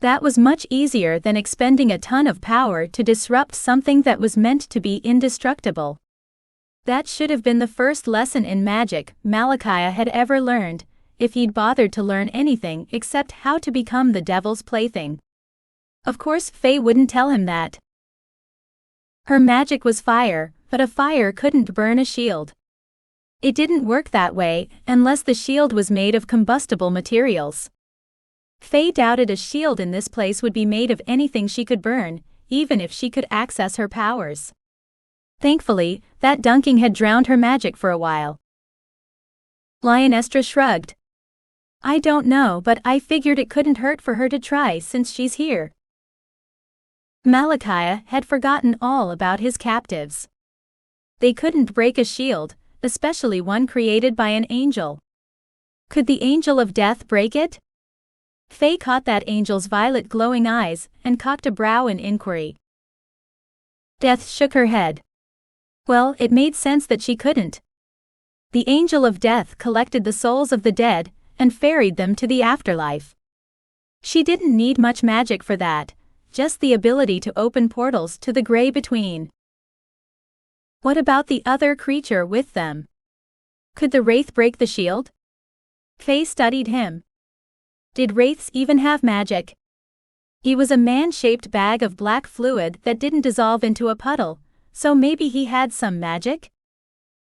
That was much easier than expending a ton of power to disrupt something that was meant to be indestructible. That should have been the first lesson in magic Malachi had ever learned, if he'd bothered to learn anything except how to become the devil's plaything. Of course, Faye wouldn't tell him that. Her magic was fire, but a fire couldn't burn a shield. It didn't work that way unless the shield was made of combustible materials. Faye doubted a shield in this place would be made of anything she could burn, even if she could access her powers. Thankfully, that dunking had drowned her magic for a while. Lyonestra shrugged. I don't know, but I figured it couldn't hurt for her to try since she's here. Malachi had forgotten all about his captives. They couldn't break a shield, especially one created by an angel. Could the angel of death break it? Faye caught that angel's violet glowing eyes and cocked a brow in inquiry. Death shook her head. Well, it made sense that she couldn't. The angel of death collected the souls of the dead and ferried them to the afterlife. She didn't need much magic for that, just the ability to open portals to the gray between. What about the other creature with them? Could the wraith break the shield? Faye studied him. Did wraiths even have magic? He was a man-shaped bag of black fluid that didn't dissolve into a puddle, so maybe he had some magic?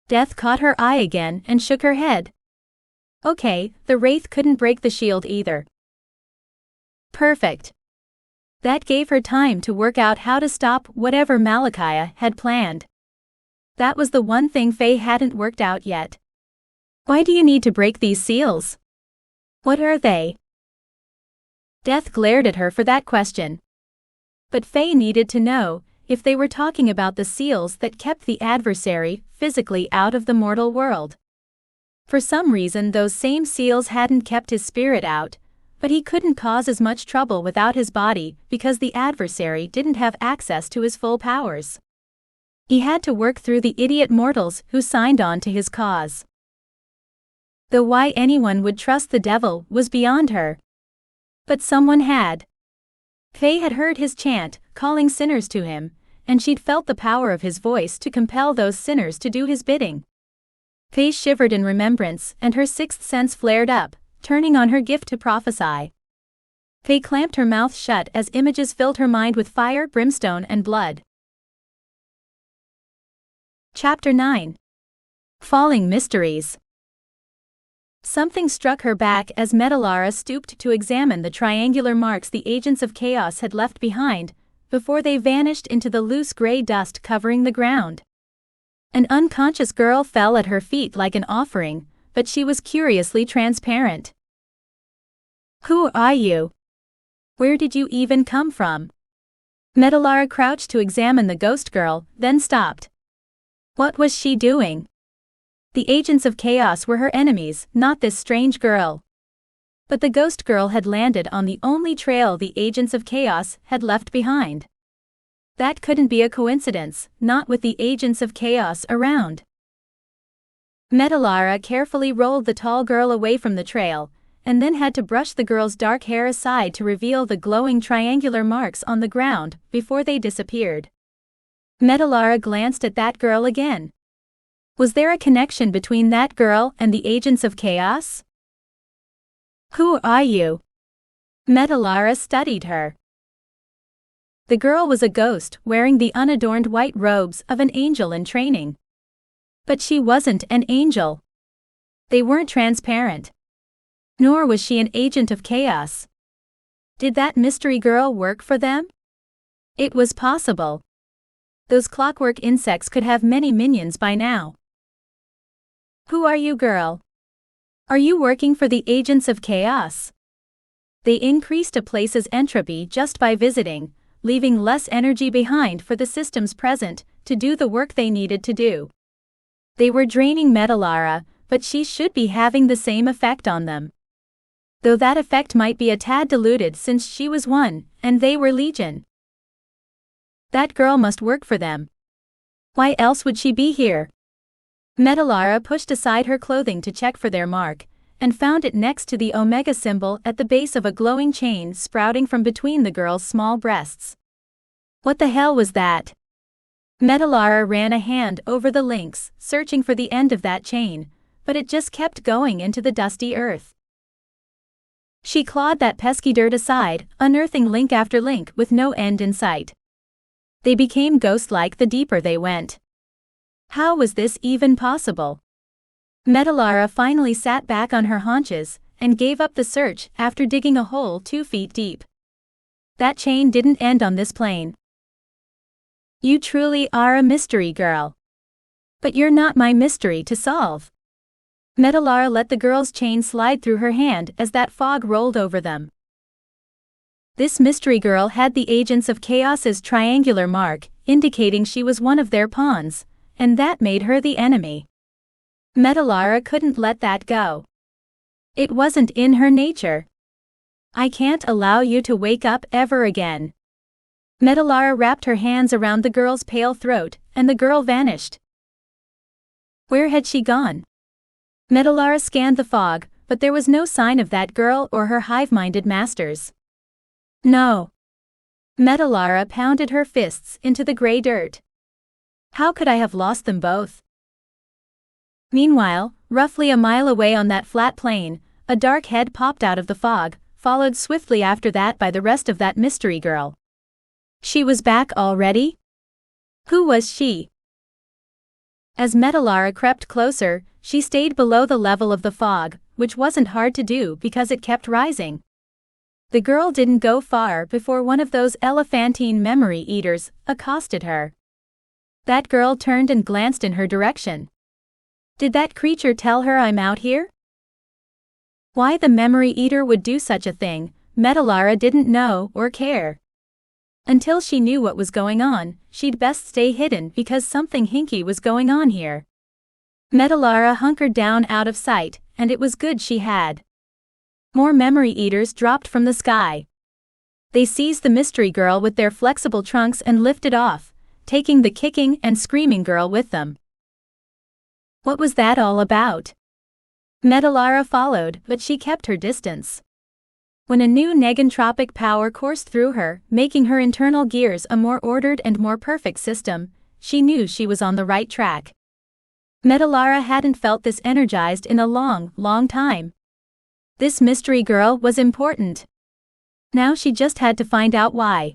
Death caught her eye again and shook her head. Okay, the wraith couldn't break the shield either. Perfect. That gave her time to work out how to stop whatever Malachi had planned. That was the one thing Faye hadn't worked out yet. Why do you need to break these seals? What are they? Death glared at her for that question. But Faye needed to know if they were talking about the seals that kept the adversary physically out of the mortal world. For some reason those same seals hadn't kept his spirit out, but he couldn't cause as much trouble without his body because the adversary didn't have access to his full powers. He had to work through the idiot mortals who signed on to his cause. Though why anyone would trust the devil was beyond her. But someone had. Faye had heard his chant, calling sinners to him, and she'd felt the power of his voice to compel those sinners to do his bidding. Faye shivered in remembrance, and her sixth sense flared up, turning on her gift to prophesy. Faye clamped her mouth shut as images filled her mind with fire, brimstone, and blood. Chapter 9. Falling Mysteries. Something struck her back as Metalara stooped to examine the triangular marks the agents of chaos had left behind, before they vanished into the loose gray dust covering the ground. An unconscious girl fell at her feet like an offering, but she was curiously transparent. "Who are you? Where did you even come from?" Metalara crouched to examine the ghost girl, then stopped. What was she doing? The agents of chaos were her enemies, not this strange girl. But the ghost girl had landed on the only trail the agents of chaos had left behind. That couldn't be a coincidence, not with the agents of chaos around. Metalara carefully rolled the tall girl away from the trail, and then had to brush the girl's dark hair aside to reveal the glowing triangular marks on the ground before they disappeared. Metalara glanced at that girl again. Was there a connection between that girl and the agents of chaos? "Who are you?" Metalara studied her. The girl was a ghost wearing the unadorned white robes of an angel in training. But she wasn't an angel. They weren't transparent. Nor was she an agent of chaos. Did that mystery girl work for them? It was possible. Those clockwork insects could have many minions by now. "Who are you, girl? Are you working for the agents of chaos?" They increased a place's entropy just by visiting, leaving less energy behind for the systems present to do the work they needed to do. They were draining Metalara, but she should be having the same effect on them. Though that effect might be a tad diluted since she was one, and they were legion. That girl must work for them. Why else would she be here? Metalara pushed aside her clothing to check for their mark, and found it next to the Omega symbol at the base of a glowing chain sprouting from between the girl's small breasts. What the hell was that? Metalara ran a hand over the links, searching for the end of that chain, but it just kept going into the dusty earth. She clawed that pesky dirt aside, unearthing link after link with no end in sight. They became ghost-like the deeper they went. How was this even possible? Metalara finally sat back on her haunches and gave up the search after digging a hole 2 feet deep. That chain didn't end on this plane. "You truly are a mystery girl. But you're not my mystery to solve." Metalara let the girl's chain slide through her hand as that fog rolled over them. This mystery girl had the agents of chaos's triangular mark, indicating she was one of their pawns, and that made her the enemy. Metalara couldn't let that go. It wasn't in her nature. "I can't allow you to wake up ever again." Metalara wrapped her hands around the girl's pale throat, and the girl vanished. Where had she gone? Metalara scanned the fog, but there was no sign of that girl or her hive-minded masters. No. Metalara pounded her fists into the gray dirt. How could I have lost them both? Meanwhile, roughly a mile away on that flat plain, a dark head popped out of the fog, followed swiftly after that by the rest of that mystery girl. She was back already? Who was she? As Metalara crept closer, she stayed below the level of the fog, which wasn't hard to do because it kept rising. The girl didn't go far before one of those elephantine memory eaters accosted her. That girl turned and glanced in her direction. Did that creature tell her I'm out here? Why the memory eater would do such a thing, Metalara didn't know or care. Until she knew what was going on, she'd best stay hidden because something hinky was going on here. Metalara hunkered down out of sight, and it was good she had. More memory eaters dropped from the sky. They seized the mystery girl with their flexible trunks and lifted off, taking the kicking and screaming girl with them. What was that all about? Metalara followed, but she kept her distance. When a new negentropic power coursed through her, making her internal gears a more ordered and more perfect system, she knew she was on the right track. Metalara hadn't felt this energized in a long, long time. This mystery girl was important. Now she just had to find out why.